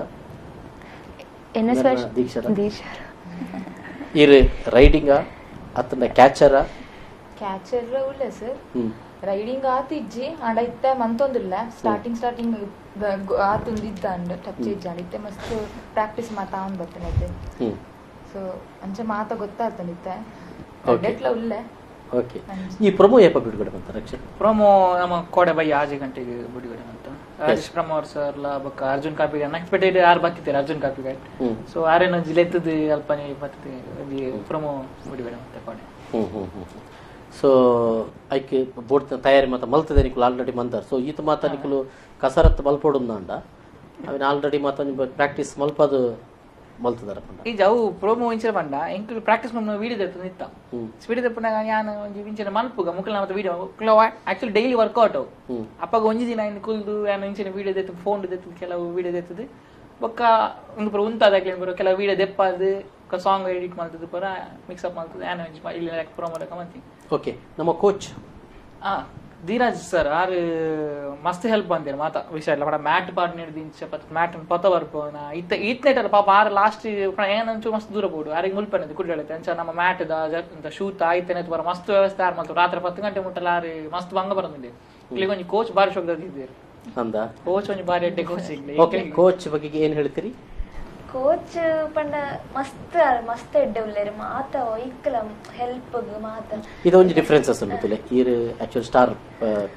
ದೀಕ್ಷರ ಇರ್ ರೈಡಿಂಗ ಅತನ ಕ್ಯಾಚರ ಉಳ್ಳೆ ಸರ್ ರೈಡಿಂಗ್ ಆತಿಜ್ಜಿ ಆಂಡ ಇತ್ತೆ ಮಂತೊಂದುಲ್ಲ ಸ್ಟಾರ್ಟಿಂಗ್ ಆತುಂದಿದ್ದ ಅಂಡ್ ಟಚ್ ಇಜ್ಜಿ ಆಂಡ ಇತ್ತೆ ಮಸ್ತ್ ಪ್ರಾಕ್ಟೀಸ್ ಮಾತಾ ಅಂದ್ ಬರ್ತನೈತೆ ಸೊ ಅಂಚೆ ಮಾತ ಗೊತ್ತಾಗ್ತಾನಿತ್ತೆ ಅಡ್ಡೆಟ್ಲ ಉಳ್ಳೆ ಓಕೆ ಈ ಪ್ರೊಮೋ ಏಪ ಬಿಡುಗಡೆ ಮಾಡ್ತಾರೆ ರಕ್ಷೆ ಪ್ರೊಮೋ ನಮ್ಮ ಕೋಡೆ ಬೈ 6 ಗಂಟೆಗೆ ಬಿಡುಗಡೆ ಅಂತ ರಾಜೇಶ್ ಪ್ರಮೋರ್ ಸರ್ ಬೊಕ್ಕ ಅರ್ಜುನ್ ಕಾಪಿಗೆ ಅನ್ಎಕ್ಸ್ಪೆಕ್ಟೆಡ್ ಯಾರು ಬರ್ತಿದ್ದಾರೆ ಅರ್ಜುನ್ ಕಾಪಿಗೆ ಸೊ ಆರೇನ ಜಿಲೆತ್ತದ ಅಲ್ಪನೆ ಮತ್ತೆ ಪ್ರೊಮೋ ಬಿಡುಗಡೆ ಮತ್ತೆ ಕೋಡೆ ಸೊ ಐಕೆ ಬೋರ್ಡ್ ತಯಾರಿ ಮಾತ ಮಲ್ತದೆ ನಿಕುಲು ಆಲ್ರೆಡಿ ಮಂದರ್ ಸೊ ಈತ ಮಾತ ನಿಕುಲು ಕಸರತ್ತು ಮಲ್ಪೊಡುಂದ ಅಂಡ ಅವನ್ ಆಲ್ರೆಡಿ ಮಾತ ಪ್ರಾಕ್ಟೀಸ್ ಮಲ್ಪದು ಮಲ್ತದಾರ ಈಗ ಅವು ಪ್ರೋಮೋ ಇಂಚೆ ಬಂಡ ಎಂಕ್ಲು ಪ್ರಾಕ್ಟೀಸ್ ಮಮ್ಮ ವೀಡಿಯೋ ದೆತ್ತ ನಿತ್ತ ಸ್ಪೀಡ್ ದೆಪ್ಪನಾಗ ಯಾನ ಒಂಜಿ ಇಂಚಿನ ಮಲ್ಪುಗ ಮುಕ್ಕಲ ಮತ್ತೆ ವೀಡಿಯೋ ಆಕ್ಚುಲಿ ಡೈಲಿ ವರ್ಕೌಟ್ ಅವು ಅಪ್ಪಗ ಒಂಜಿ ದಿನ ಇನ್ನು ಕುಲ್ದು ಯಾನ ಇಂಚಿನ ವೀಡಿಯೋ ದೆತ್ತ ಫೋನ್ ದೆತ್ತ ಕೆಲವು ವೀಡಿಯೋ ದೆತ್ತದು ಬೊಕ್ಕ ಒಂದು ಪುರ ಉಂತಾದಾಗ್ಲಿ ಬರೋ ಕೆಲವು ವೀಡಿಯೋ ದೆಪ್ಪದು ಸಾಂಗ್ ಎಡಿಟ್ ಮಾಡ್ತದೆ ಪರ ಮಿಕ್ಸ್ ಅಪ್ ಮಾಡ್ತದೆ ಯಾನ ಇಲ್ಲಿ ಪ್ರೋಮೋ ಲೆಕ್ಕ ಮಂತಿ ಓಕೆ ನಮ್ಮ ಕೋಚ್ ಧೀರಾಜ್ ಸರ್ ಆರು ಮಸ್ತ್ ಹೆಲ್ಪ್ ಅಂತೀರ ಮಾತ ವಿಷಯ ಇಲ್ಲ ಮ್ಯಾಟ್ ಪಾಡ್ ನೀಡಿದ ಮ್ಯಾಟ್ ಪತ್ತ ಬರ್ಪೋನ ಇತ್ನೇಟಲ್ಲ ಪಾಪ ಆರು ಲಾಸ್ಟ್ ಏನಂಚು ಮಸ್ತ್ ದೂರ ಬೋಡು ಆರಿಗೆ ಮುಲ್ಪನದು ಕುಡ್ಡಳತ್ತೆ ಅಂಚ ನಮ್ಮ ಮ್ಯಾಟ್ ದ ಶೂತ ಆಯ್ತೇನೆ ಬರ ಮಸ್ತ್ ವ್ಯವಸ್ಥೆ ಆರು ಮಾಡ್ತಾರೆ ರಾತ್ರಿ 10 ಗಂಟೆ ಮುಟ್ಟಲ್ಲ ಆರು ಮಸ್ತ್ ಭಂಗ ಬರಂದಿದೆ ಇಲ್ಲಿ ಒಂಜಿ ಕೋಚ್ ಬಾರಿ ಶೋಕದಿದ್ದೀರಿ ಅಂದ ಕೋಚ್ ಒಂಜಿ ಬಾರಿ ಅಡ್ಡೆ ಕೋಚ್ ಓಕೆ ಕೋಚ್ ಬಗ್ಗೆ ಏನ್ ಹೇಳ್ತೀರಿ ಕೋಚ್ ಪಂಡ ಮಸ್ತ್ ಮಸ್ತ್ ಎಡ್ಡೆ ಉಳ್ಳೇರು ಮಾತ ಒಯ್ಕಲ ಹೆಲ್ಪ್ ಮಾತ ಇದೊಂದು ಡಿಫರೆನ್ಸಸ್ ಉಂಟು ತುಲೆ ಈರ್ ಆಕ್ಚುಲ್ ಸ್ಟಾರ್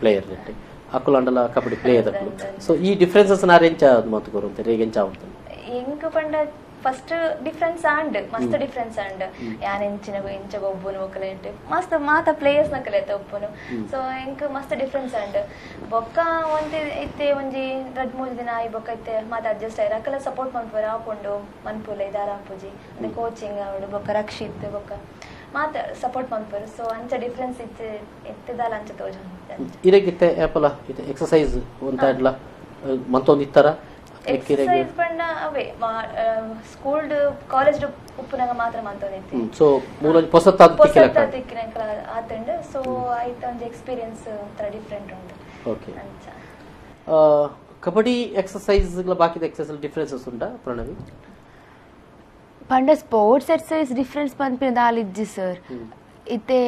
ಪ್ಲೇಯರ್ ರೆಟ್ಟಿ ಅಕ್ಕುಲಾಂಡಲ ಕಬಡ್ಡಿ ಪ್ಲೇಯರ್ ಅಕ್ಕುಲು ಸೊ ಈ ಡಿಫರೆನ್ಸಸ್ ನಾರು ಎಂಚ ಮಾತು ಕೊರುಂತೆ ರೇಗೆ ಎಂಚ ಆವಂತ ಎಂಕ್ ಪಂಡ ಫಸ್ಟ್ ಡಿಫ್ರೆನ್ಸ್ ಆಂಡ್ ಮಸ್ತ್ ಡಿಫ್ರೆನ್ಸ್ ಆಂಡ್ ಯಾನ್ ಇಂಚ ಒಬ್ಬನು ಒಕ್ಕಲೇಟ್ ಮಸ್ತ್ ಮಾತ ಪ್ಲೇಯರ್ಸ್ ನಕಲೇತ ಒಬ್ಬನು ಸೊ ಎಂಕ್ ಮಸ್ತ್ ಡಿಫ್ರೆನ್ಸ್ ಆಂಡ್ ಬೊಕ್ಕ ಒಂತೆ ಇತ್ತೆ ಒಂಜಿ 2-3 ದಿನ ಆಯ್ ಬೊಕ್ಕ ಇತ್ತೆ ಮಾತ ಅಡ್ಜಸ್ಟ್ ಆಯ್ರ ಅಕಲ ಸಪೋರ್ಟ್ ಮನ್ಪುರ ಆಪುಂಡು ಮನ್ಪುಲೆ ದಾರ ಆಪುಜಿ ಅಂದ್ರೆ ಕೋಚಿಂಗ್ ಆವಡು ಬೊಕ್ಕ ರಕ್ಷಿತ್ ಬೊಕ್ಕ ಮಾತ ಸಪೋರ್ಟ್ ಮನ್ಪುರು ಸೊ ಅಂಚ ಡಿಫ್ರೆನ್ಸ್ ಇತ್ತದಲ್ಲ ಅಂಚ ತೋಜ ಇರಗಿತ್ತೆ ಆಪಲ ಇದು ಎಕ್ಸರ್ಸೈಸ್ ಒಂತ ಇಡ್ಲ ಮಂತೊಂದು ಇತ್ತರ ಎಕ್ಸರ್ಸೈಸ್ ಪಂಡ ಅವೇ ಸ್ಕೂಲ್ಡ್ ಕಾಲೇಜ್ ಉಪ್ಪುನಾಗ ಮಾತ್ರ ಮಂತೊಂದಿತ್ತಿ ಸೊ ಮೂಲ ಹೊಸತಾದ ತಿಕ್ಕಿನ ಆತಂಡ್ ಸೊ ಐತ ಒಂಜಿ ಎಕ್ಸ್ಪೀರಿಯನ್ಸ್ ಒಂಥರ ಡಿಫರೆಂಟ್ ಉಂಟು ಓಕೆ ಕಬಡ್ಡಿ ಎಕ್ಸರ್ಸೈಸ್ ಬಾಕಿದ ಎಕ್ಸರ್ಸೈಸ್ ಡಿಫರೆನ್ಸಸ್ ಉಂಟಾ ಪ್ರಣವಿ ಪಂಡ ಸ್ಪೋರ್ಟ್ಸ್ ಎಕ್ಸರ್ಸೈಸ್ ಡಿಫ್ರೆನ್ಸ್ ಪನ್ಪಿನ ದಾಲಿಜ್ಜಿ ಸರ್ ಇತ್ತೆ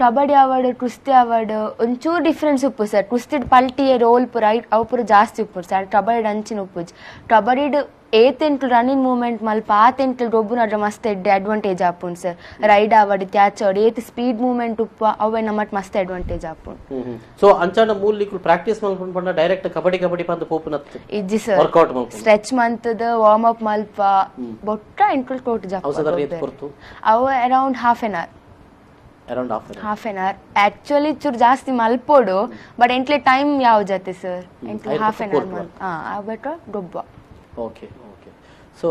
ಕಬಡ್ಡಿ ಅವಾರ್ಡ್ ಕುಸ್ತಿ ಅವಾರ್ಡ್ ಒಂಚೂರು ಡಿಫ್ರೆನ್ಸ್ ಉಪ್ಪು ಸರ್ ಕುಸ್ತಿಡ್ ಪಲ್ಟಿಯ ರೋಲ್ ಪುರ ಅವು ಪುರ ಜಾಸ್ತಿ ಉಪ್ಪು ಸರ್ ಕಬಡ್ಡಿ ಅಂಚಿನ ಉಪ್ಪುಜಿ ಕಬಡ್ಡಿಡ್ ಏತೆಂಟ್ಲು ರನ್ನಿಂಗ್ ಮೂವ್ಮೆಂಟ್ ಮಲ್ಪ ಆತೆಂಟ್ಲು ರೊಬ್ಬು ಅದ್ರ ಮಸ್ತ್ ಎಡ್ಡೆ ಅಡ್ವಾಂಟೇಜ್ ಆಪುಂಡು ಸರ್ ರೈಡ್ ಆವಡ್ ತ್ಯಾಚ್ ಆವಡ್ ಏತ್ ಸ್ಪೀಡ್ ಮೂವ್ಮೆಂಟ್ ಉಪ್ಪು ಅವೇ ನಮ್ಮಟ್ ಮಸ್ತ್ ಅಡ್ವಾಂಟೇಜ್ ಆಪುಂಡು ಸೊ ಅಂಚಾನ ಮೂಲಿಕುಲು ಪ್ರಾಕ್ಟೀಸ್ ಮಲ್ಪುಂಡು ಪಂಡ ಡೈರೆಕ್ಟ್ ಕಬಡ್ಡಿ ಪಂದ ಪೋಪುನತ್ ಇಜ್ಜಿ ಸರ್ ವರ್ಕೌಟ್ ಮಲ್ಪ ಸ್ಟ್ರೆಚ್ ಮಂತದ ವಾರ್ಮ್ ಅಪ್ ಮಲ್ಪ ಬೊಟ್ಟ ಎಂಟ್ಲು ಕೋಟ್ ಜಾಪ ಅವು around half an hour half an hour actually ಚೂರು ಜಾಸ್ತಿ ಮಲ್ಪೋಡು ಬಟ್ ಎಂಟ್ಲೆ ಟೈಮ್ ಯಾವ ಜೊತೆ ಸರ್ ಎಂಟ್ಲೆ ಹಾಫ್ ಎನ್ ಅವರ್ ಮಲ್ಪ ಆಗ್ಬಿಟ್ಟ ಗೊಬ್ಬ ಓಕೆ ಓಕೆ ಸೊ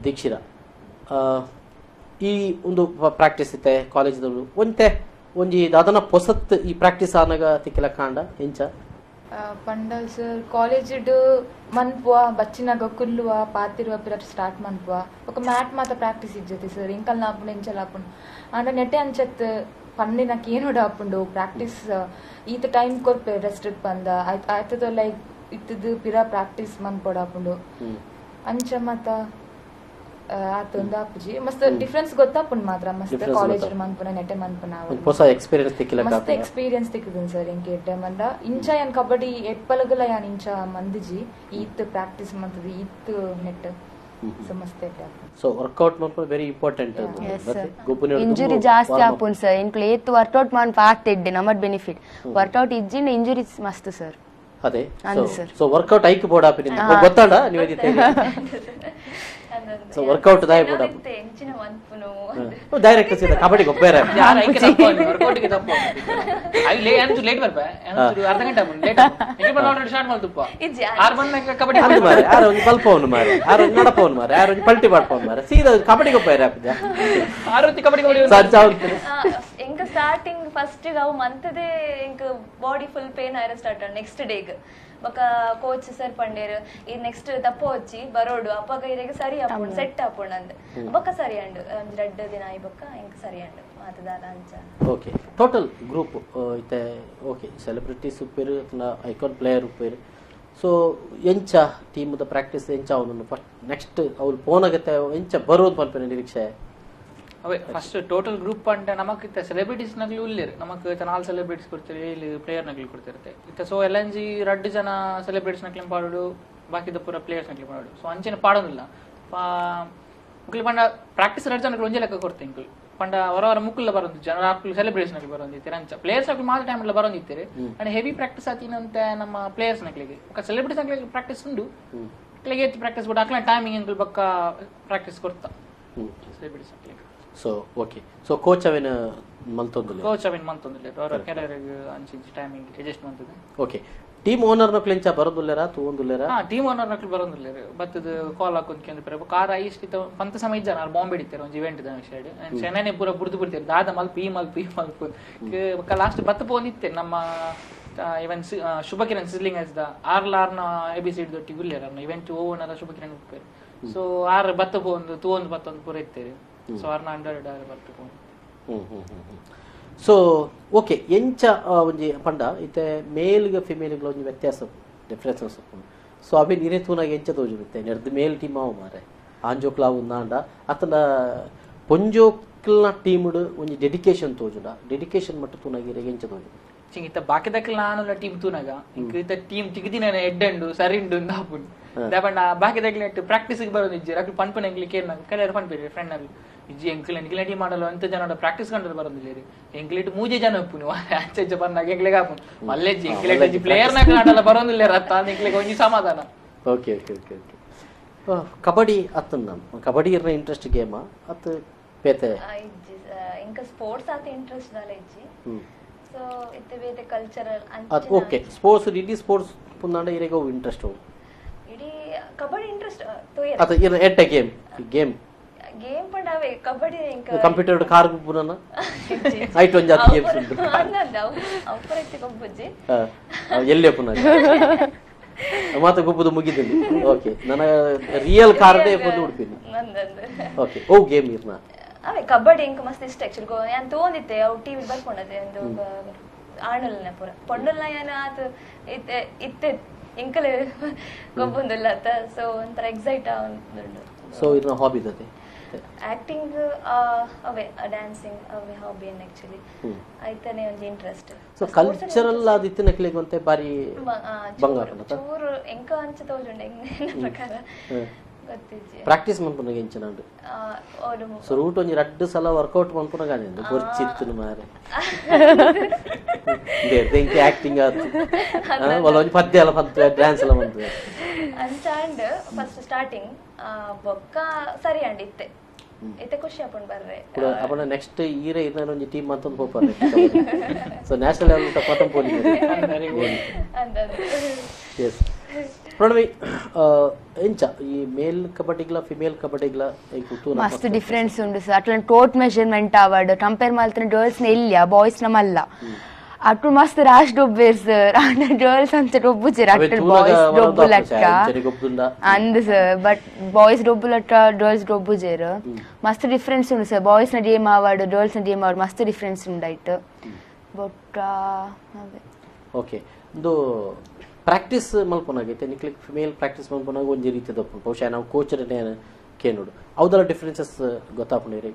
ದೀಕ್ಷಿರ ಈ ಒಂದು ಪ್ರಾಕ್ಟೀಸ್ ಇತ್ತೆ ಕಾಲೇಜ್ದವರು ಒಂಜಿ ದಾದನ ಪೊಸತ್ ಈ ಪ್ರಾಕ್ಟೀಸ್ ಆನಾಗ ತಿಕ್ಕಿಲ ಕಾಂಡ ಎಂಚ ಪಂಡ ಸರ್ ಕಾಲೇಜ್ ಮನ್ಪುವ ಬಚ್ಚಿನಾಗ ಕುಲ್ಲುವ ಪಾತಿರುವ ಪಿರ ಸ್ಟಾರ್ಟ್ ಮನ್ಪುವ ఒక ಮ್ಯಾಟ್ ಮಾತ ಪ್ರಾಕ್ಟೀಸ್ ಇಜ್ಜತಿ ಸರ್ ಇಂಕಲ್ ನಾಪುಂಡು ಎಂಚಲ ಆಪುಂಡು ಅಂಡ ನೆಟ್ಟೆ ಅಂಚತ್ ಪಂಡಿನಕ್ ಏನೋಡ ಆಪುಂಡು ಪ್ರಾಕ್ಟೀಸ್ ಈತ ಟೈಮ್ ಕೊರ್ಪೆ ರೆಸ್ಟ್ ಬಂದ ಆಯ್ತದ ಲೈಕ್ ಇತ್ತದು ಪಿರ ಪ್ರಾಕ್ಟೀಸ್ ಮನ್ಪೊಡ ಆಪುಂಡು ಅಂಚ ಮಾತ ಆತೊಂದು ಆಪುಜಿ ಮಸ್ತ್ ಡಿಫ್ರೆನ್ಸ್ ಗೊತ್ತಾಪುಂಡು ಮಾತ್ರ ಮಸ್ತ್ ಕಾಲೇಜ್ ಮನ್ಪುನ ನೆಟ್ಟೆ ಮನ್ಪುನ ಹೊಸ ಎಕ್ಸ್ಪೀರಿಯನ್ಸ್ ತಿಕ್ಕಿಲ ಮಸ್ತ್ ಎಕ್ಸ್ಪೀರಿಯನ್ಸ್ ತಿಕ್ಕುದಿನ್ ಸರ್ ಇಂಕೆ ಎಡ್ಡೆ ಮಂಡ ಇಂಚ ಯಾನ್ ಕಬಡ್ಡಿ ಎಪ್ಪಲಗಲ ಯಾನ್ ಇಂಚ ಮಂದಿಜಿ ಈತ್ ಪ್ರಾಕ್ಟೀಸ್ ಮಂತದಿ ಈತ್ ನೆಟ್ ಸೊ ಮಸ್ತ್ ಎಡ್ಡೆ ಸೊ ವರ್ಕೌಟ್ ಮನ್ಪುನ ವೆರಿ ಇಂಪಾರ್ಟೆಂಟ್ ಇಂಜುರಿ ಜಾಸ್ತಿ ಆಪುಂಡು ಸರ್ ಇಂಕ್ಲೆ ಏತ್ ವರ್ಕೌಟ್ ಮನ್ಪ ಆತೆಡ್ಡೆ ನಮಟ್ ಬೆನಿಫಿಟ್ ವರ್ಕೌಟ್ ಇಜ್ಜಿಂಡ ಇಂಜುರಿ ಮಸ್ತ್ ಸರ್ ಅದೇ ಸೊ ವರ್ಕೌಟ್ ಐಕ್ ಬೋರ್ಡ್ ಆಪಿನಿ ಗೊತ್ತಾಂಡ ನಿವೇದಿತ ಸೊ ವರ್ಕೌಟ್ ದಾಯ ಬೋರ್ಡ್ ಆಪು ಎಂಚಿನ ಮನ್ಪುನು ಡೈರೆಕ್ಟ್ ಸೀದಾ ಕಬಡ್ಡಿ ಗೊಬ್ಬರ ಯಾರ ಐಕೆ ತಪ್ಪು ವರ್ಕೌಟ್ ಗೆ ತಪ್ಪು ಐ ಲೇಟ್ ಬರ್ಪ ಅರ್ಧ ಗಂಟೆ ಲೇಟ್ ಈಗ ಬಂದು ಆಲ್ರೆಡಿ ಸ್ಟಾರ್ಟ್ ಮಾಡ್ತಪ್ಪ ಆರ್ ಬಂದಾಗ ಕಬಡ್ಡಿ ಅದು ಮಾರೆ ಯಾರು ಒಂದು ಪಲ್ಪವನು ಮಾರೆ ಯಾರು ಒಂದು ನಡಪವನು ಮಾರೆ ಯಾರು ಒಂದು ಪಲ್ಟಿ ಮಾಡ್ಪವನು ಮಾರೆ ಸೀದಾ ಕಬಡ್ಡಿ ಗೊಬ್ಬರ ಆಪಿದ ಆರೋತಿ ಕಬಡ್ಡಿ ಎಂಕ ಸ್ಟಾರ್ಟಿಂಗ್ ಫಸ್ಟ್ ಅವು ಮಂತದೇ ಎಂಕ ಬಾಡಿ ಫುಲ್ ಪೇನ್ ಆಯ್ರ ಸ್ಟಾರ್ಟ್ ನೆಕ್ಸ್ಟ್ ಡೇಗ್ ಬೊಕ ಕೋಚ್ ಸರ್ ಪಂಡೇರ್ ಈ ನೆಕ್ಸ್ಟ್ ತಪ್ಪ వచ్చి ಬರೋಡು ಅಪ್ಪಗ ಇರೆಗೆ ಸರಿ ಆಪುಂಡು ಸೆಟ್ ಆಪುಂಡು ಅಂದ್ ಬೊಕ ಸರಿ ಅಂಡ್ ಒಂಜಿ 2 ದಿನ ಆಯ್ ಬೊಕ ಎಂಕ ಸರಿ ಅಂಡ್ ಮಾತದಾಲ ಅಂಚ ಓಕೆ ಟೋಟಲ್ ಗ್ರೂಪ್ ಇತ್ತೆ ಓಕೆ ಸೆಲೆಬ್ರಿಟೀಸ್ ಉಪ್ಪೇರು ಐಕಾನ್ ಪ್ಲೇಯರ್ ಉಪ್ಪೇರು ಸೊ ಎಂಚ ಟೀಮ್ದ ಪ್ರಾಕ್ಟೀಸ್ ಎಂಚ ಅವನು ಫಸ್ಟ್ ನೆಕ್ಸ್ಟ್ ಅವ್ರು ಫೋನಾಗತ್ತೆ ಎಂಚ ಬರೋದು ಪನ್ಪೇನೆ ನಿರೀಕ್ಷೆ ಅವೇ ಫಸ್ಟ್ ಟೋಟಲ್ ಗ್ರೂಪ್ ಅಂದ್ರೆ ನಮಕ್ ಸೆಲೆಬ್ರಿಟೀಸ್ ನಗ್ಲಿ ಉಳ್ಳೇರು ನಮಕ್ 4 ಸೆಲೆಬ್ರಿಟೀಸ್ ಕೊಡ್ತಾರೆ ಇಲ್ಲಿ ಪ್ಲೇಯರ್ ನಗ್ಲಿ ಕೊಡ್ತಿರುತ್ತೆ ಇತ್ತ ಸೊ ಎಲ್ಲಂಜಿ 2 ಜನ ಸೆಲೆಬ್ರಿಟೀಸ್ ನಕ್ಲಿ ಪಾಡೋಡು ಬಾಕಿದ ಪೂರ ಪ್ಲೇಯರ್ಸ್ ನಕ್ಲಿ ಪಾಡೋಡು ಸೊ ಅಂಚೆನ ಪಾಡೋದಿಲ್ಲ ಮುಕ್ಲಿ ಪಂಡ ಪ್ರಾಕ್ಟೀಸ್ 2 ಜನಕ್ಕೆ ಒಂಜೆ ಲೆಕ್ಕ ಕೊಡ್ತೆ ಇಂಕ್ಲು ಪಂಡ ಹೊರ ಮುಕ್ಕುಲ್ಲ ಬರೋದಿತ್ತು ಜನರ ಸೆಲೆಬ್ರೇಷನ್ ಅಲ್ಲಿ ಬರೋದಿತ್ತೀರಿ ಅಂಚ ಪ್ಲೇಯರ್ಸ್ ಆಗ್ಲಿ ಮಾತ್ರ ಟೈಮ್ ಎಲ್ಲ ಬರೋದಿತ್ತೀರಿ ಅಂಡ್ ಹೆವಿ ಪ್ರಾಕ್ಟೀಸ್ ಆತಿನಂತೆ ನಮ್ಮ ಪ್ಲೇಯರ್ಸ್ ನಕ್ಲಿಗೆ ಸೆಲೆಬ್ರಿಟೀಸ್ ಆಗ್ಲಿಗೆ ಪ್ರಾಕ್ಟೀಸ್ ಉಂಡು ಅಕ್ಲಿಗೆ ಹೆಚ್ಚು ಪ್ರಾಕ್ಟೀಸ್ ಬಿಟ್ಟು ಅಕ್ಲ ಟೈಮಿಂಗ್ ಅಂಕಲ್ ಬಕ್ಕ ಪ್ರಾಕ್ಟೀಸ್ ಕೊಡ್ತಾ ಸೆಲೆಬ್ರಿಟೀಸ್ ಆಗ್ಲಿಗೆ ಸೊ ಓಕೆ ಸೊ ಕೋಚ್ ಅವೇನು ಮಲ್ತೊಂದಿಲ್ಲ ಕೋಚ್ ಅವೇನು ಮಲ್ತೊಂದಿಲ್ಲ ಅವರ ಕೆರಿಯರ್ ಅಂಚಿ ಟೈಮಿಂಗ್ ಅಡ್ಜಸ್ಟ್ ಮಾಡ್ತದೆ ಓಕೆ ಟೀಮ್ ಓನರ್ ನಕ್ಲೆಂಚ ಬರೋದಿಲ್ಲರಾ ತೂಂದಿಲ್ಲರಾ ಟೀಮ್ ಓನರ್ ನಕ್ಲು ಬರೋದಿಲ್ಲ ಬತ್ತದ ಕಾಲ್ ಹಾಕೊಂಡ್ಕೊಂಡು ಬರ ಕಾರ್ ಐಸ್ಟ್ ಪಂತ ಸಮಯ ಜನ ಬಾಂಬೆ ಹಿಡಿತಾರೆ ಒಂದು ಇವೆಂಟ್ ದ ಸೈಡ್ ಚೆನ್ನೈನೇ ಪೂರ ಬುಡ್ದು ಬಿಡ್ತಾರೆ ದಾದ ಮಲ್ಪ ಈ ಮಲ್ಪ ಲಾಸ್ಟ್ ಬತ್ತ ಪೋನಿತ್ತೆ ನಮ್ಮ ಇವನ್ ಶುಭಕಿರಣ್ ಸಿಸ್ಲಿಂಗ್ ಆಸ್ ದ ಆರ್ನ ಎಬಿಸಿಡ್ ದೊಟ್ಟಿ ಗುಲ್ಲೇರ ಇವೆಂಟ್ ಓವನರ ಶುಭಕಿರಣ್ ಉಪ್ಪೇರು ಸೊ ಆರ್ ಬತ್ತ ಪೋಂದು ತೂವೊಂದು ಬತ್ತೊಂದು ಪೂರ ಇತ್ತೇರಿ ಸೊ ಆರ್ನ ಅಂಡರ್ ಬತ್ತ ಪೋಂದು ಸೊ ಓಕೆ ಎಂಚ ಒಂಜಿ ಪಂಡ ಇತ್ತೆ ಮೇಲ್ಗೆ ಫಿಮೇಲ್ಗೆ ಒಂಜಿ ವ್ಯತ್ಯಾಸ ಡಿಫ್ರೆನ್ಸಸ್ ಸೊ ಅವೆ ನೀರೇ ತೂನಾಗ ಎಂಚ ತೋಜುತ್ತೆ ನೆಡ್ದು ಮೇಲ್ ಟೀಮ್ ಅವ ಮಾರೆ ಆಂಜೋಕ್ಲಾವು ನಾಂಡ ಅತನ ಪೊಂಜೋಕ್ಲ ಟೀಮ್ಡ್ ಒಂಜಿ ಡೆಡಿಕೇಶನ್ ತೋಜುಡ ಡೆಡಿಕೇಶನ್ ಮಟ್ಟ ತೂನಾಗಿರೆ ಎಂಚ ತೋಜು ಚಿಂಗಿತ ಬಾಕಿದಕ್ಕೆಲ್ಲ ನಾನು ಟೀಮ್ ತೂನಾಗ ಇಂಕ ಟೀಮ್ ತಿಗದಿನ ಎಡ್ಡಂಡು ಸರಿಂಡು ನಾಪುಂಡು ದಾಪಂಡ ಬಾಕಿದಕ್ಲೆ ಪ್ರಾಕ್ಟೀಸ್ ಬರೋದಿಜ್ಜಿ ಅಕ್ಲು ಪನ್ಪನ ಎಂಕ್ಲಿಕ್ಕೆ ಕಲಿಯರ್ ಪನ್ಪೇರಿ ಫ್ರೆಂಡ್ ಅಲ್ಲಿ ಇಜ್ಜಿ ಎಂಕ್ಲ ಎಂಕ್ಲಟಿ ಮಾಡಲು ಅಂತ ಜನ ಪ್ರಾಕ್ಟೀಸ್ ಕಂಡ್ರೆ ಬರೋದಿಲ್ಲ ಎಂಕ್ಲಿಟ್ ಮೂಜೆ ಜನ ಉಪ್ಪುನು ಅಂಚೆ ಬಂದಾಗ ಎಂಕ್ಲೆಗೆ ಹಾಪುನು ಮಲ್ಲೆಜ್ಜಿ ಎಂಕ್ಲೆಟ್ ಪ್ಲೇಯರ್ ನಾಗ ಆಡಲ್ಲ ಬರೋದಿಲ್ಲ ರತ್ತ ಎಂಕ್ಲೆಗೆ ಒಂಜಿ ಸಮಾಧಾನ okay okay okay okay kabaddi ಅತ್ತನ್ನ ಕಬಡ್ಡಿ ಇರ್ನ ಇಂಟ್ರೆಸ್ಟ್ ಗೇಮ ಅತ್ ಪೇತೆ ಇಂಕ ಸ್ಪೋರ್ಟ್ಸ್ ಆತ ಇಂಟ್ರೆಸ್ಟ್ ದಾಲ ಇಜ್ಜಿ ಸೊ ಇತ್ತೆ ಬೇತೆ ಕಲ್ಚರಲ್ ಅತ್ ಓಕೆ ಸ್ಪೋರ್ಟ್ಸ್ ಇಡೀ ಸ್ಪೋರ್ಟ್ಸ್ ಪುನ್ನಾಂಡ ಇರೆಗೋ ಇಂಟ್ರೆಸ್ಟ್ ಇಡೀ ಕಬಡ್ಡಿ ಇಂಟ್ರೆಸ್ಟ್ ತೋಯರ್ ಅತ ಇರ್ನ ಎಟ್ಟ ಗೇಮ್ ಗೇಮ್ ಗೇಮ್ ಪಂಡಾವೆ ಕಬಡ್ಡಿ ಇಂಕ ಕಂಪ್ಯೂಟರ್ ಕಾರ್ ಪುನನ ಐಟ್ ಒಂಜಿ ಅತ್ ಗೇಮ್ಸ್ ಉಂಟು ಅನ್ನಂದ ಅಪ್ಪರೈತಿ ಗೊಬ್ಬುಜ್ಜಿ ಎಲ್ಲೇ ಪುನಃ ಮಾತ ಗೊಬ್ಬುದು ಮುಗಿದಿನಿ ಓಕೆ ನನ್ನ ರಿಯಲ್ ಕಾರ್ಡೇ ಬಂದು ಉಡುಪಿನಿ ಓಕೆ ಓ ಗೇಮ್ ಇರ್ನ ಅವೇ ಕಬಡ್ಡಿ ಇಂಕ ಮಸ್ತ್ ಇಷ್ಟ ಆಕ್ಚುಲಿ ನಾನು ತಗೊಂಡಿದ್ದೆ ಅವು ಟಿವಿ ಬರ್ಕೊಂಡದೆ ಒಂದು ಆಣಲ್ನ ಪೂರ ಪೊಂಡಲ್ನ ಏನ ಆತ ಇತ್ತೆ ಇತ್ತೆ ಇಂಕಲೆ ಗೊಬ್ಬೊಂದಿಲ್ಲ ಆತ ಸೊ ಒಂಥರ ಎಕ್ಸೈಟ್ ಒಂದು ಸೊ ಇರ್ನ ಹಾಬಿ ಇದೆ ಆಕ್ಟಿಂಗ್ ಅವೇ ಡ್ಯಾನ್ಸಿಂಗ್ ಅವೇ ಹಾಬಿ ಅನ್ ಆಕ್ಚುಲಿ ಆಯ್ತಾನೆ ಒಂದು ಇಂಟ್ರೆಸ್ಟ್ ಸೊ ಕಲ್ಚರಲ್ ಆದಿತ್ತು ನಕ್ಲಿಗೆ ಅಂತ ಬಾರಿ ಬಂಗಾರ ಚೂರು ಎಂಕ ಅಂಚ ತೋಜುಂಡೆ ಪ್ರಕಾರ ಗೊತ್ತಿಜ್ಜಿ ಪ್ರಾಕ್ಟೀಸ್ ಮನ್ಪುನಾಗ ಎಂಚನಾಂಡು ಸೊ ರೂಟ್ ಒಂಜಿ 2 ಸಲ ವರ್ಕೌಟ್ ಮನ್ಪುನಾಗ ಆನೆಂದು ಗೊರ್ಚಿತ್ತು ಮಾರೆ ದೇಂಕೆ ಆಕ್ಟಿಂಗ್ ಆತು ಒಲ ಒಂಜಿ ಪದ್ಯ ಎಲ್ಲ ಪಂತು ಡ್ಯಾನ್ಸ್ ಎಲ್ಲ ಮಂತು ಅಂಚಾಂಡ್ ಫಸ್ಟ್ ಸ್ಟಾರ್ಟಿಂಗ್ ಬೊಕ್ಕ ಸರಿ ಅಂಡ್ ಇತ್ತೆ ಇತ್ತೆ ಖುಷಿ ಆಪುಂಡ್ ಬರ್ರೆ ಅಪನ ನೆಕ್ಸ್ಟ್ ಈರೆ ಇರ್ನ ಒಂಜಿ ಟೀಮ್ ಅಂತಂದು ಹೋಗ್ಬಾರ್ದು ಸೊ ನ್ಯಾಷನಲ್ ಲೆವೆಲ್ ತ ಪತಂ ಪೋಲಿ ಎಸ್ ಪ್ರಣವಿ ಎಂಚ ಈ ಮೇಲ್ ಕಬಡ್ಡಿಗ್ಲ ಫಿಮೇಲ್ ಕಬಡ್ಡಿಗ್ಲ ಮಸ್ತ್ ಡಿಫ್ರೆನ್ಸ್ ಉಂಡು ಸರ್ ಅಟ್ಲ ಟೋಟ್ ಮೆಜರ್ಮೆಂಟ್ ಅವಡ್ ಕಂಪೇರ್ ಮಾಡ್ತಾನೆ ಗರ್ಲ್ಸ್ ನ ಇಲ್ಲ ಬಾಯ್ಸ್ ನ ಮಲ್ಲ ಅಟ್ಟು ಮಸ್ತ್ ರಾಶ್ ಡೊಬ್ಬೇರ್ ಸರ್ ಅಂಡ ಗರ್ಲ್ಸ್ ಅಂತ ಡೊಬ್ಬುಜೆರ್ ಅಟ್ಟ ಬಾಯ್ಸ್ ಡೊಬ್ಬುಲಟ್ಟ ಅಂದ್ ಸರ್ ಬಟ್ ಬಾಯ್ಸ್ ಡೊಬ್ಬುಲಟ್ಟ ಗರ್ಲ್ಸ್ ಡೊಬ್ಬುಜೆರ್ ಮಸ್ತ್ ಡಿಫ್ರೆನ್ಸ್ ಉಂಡು ಸರ್ ಬಾಯ್ಸ್ ನ ಗೇಮ್ ಆವಡ್ ಗರ್ಲ್ಸ್ ನ ಗೇಮ್ ಆವಡ್ ಮಸ್ತ್ ಡಿಫ್ರೆನ್ಸ್ ಉಂಡಾಯ್ತು ಬಟ್ ಓಕೆ ಒಂದು ಪ್ರಾಕ್ಟೀಸ್ ಮಲ್ಪನಾಗೈತೆ ನಿಕ್ಲಿಕ್ ಫಿಮೇಲ್ ಪ್ರಾಕ್ಟೀಸ್ ಮಲ್ಪನಾಗ ಒಂಜಿ ರೀತಿದ ಬಹುಶಃ ನಾವು ಕೋಚರ್ನೇ ಕೇನೋಡು ಅವದರ ಡಿಫ್ರೆನ್ಸಸ್ ಗೊತ್ತಾಪುಂಡು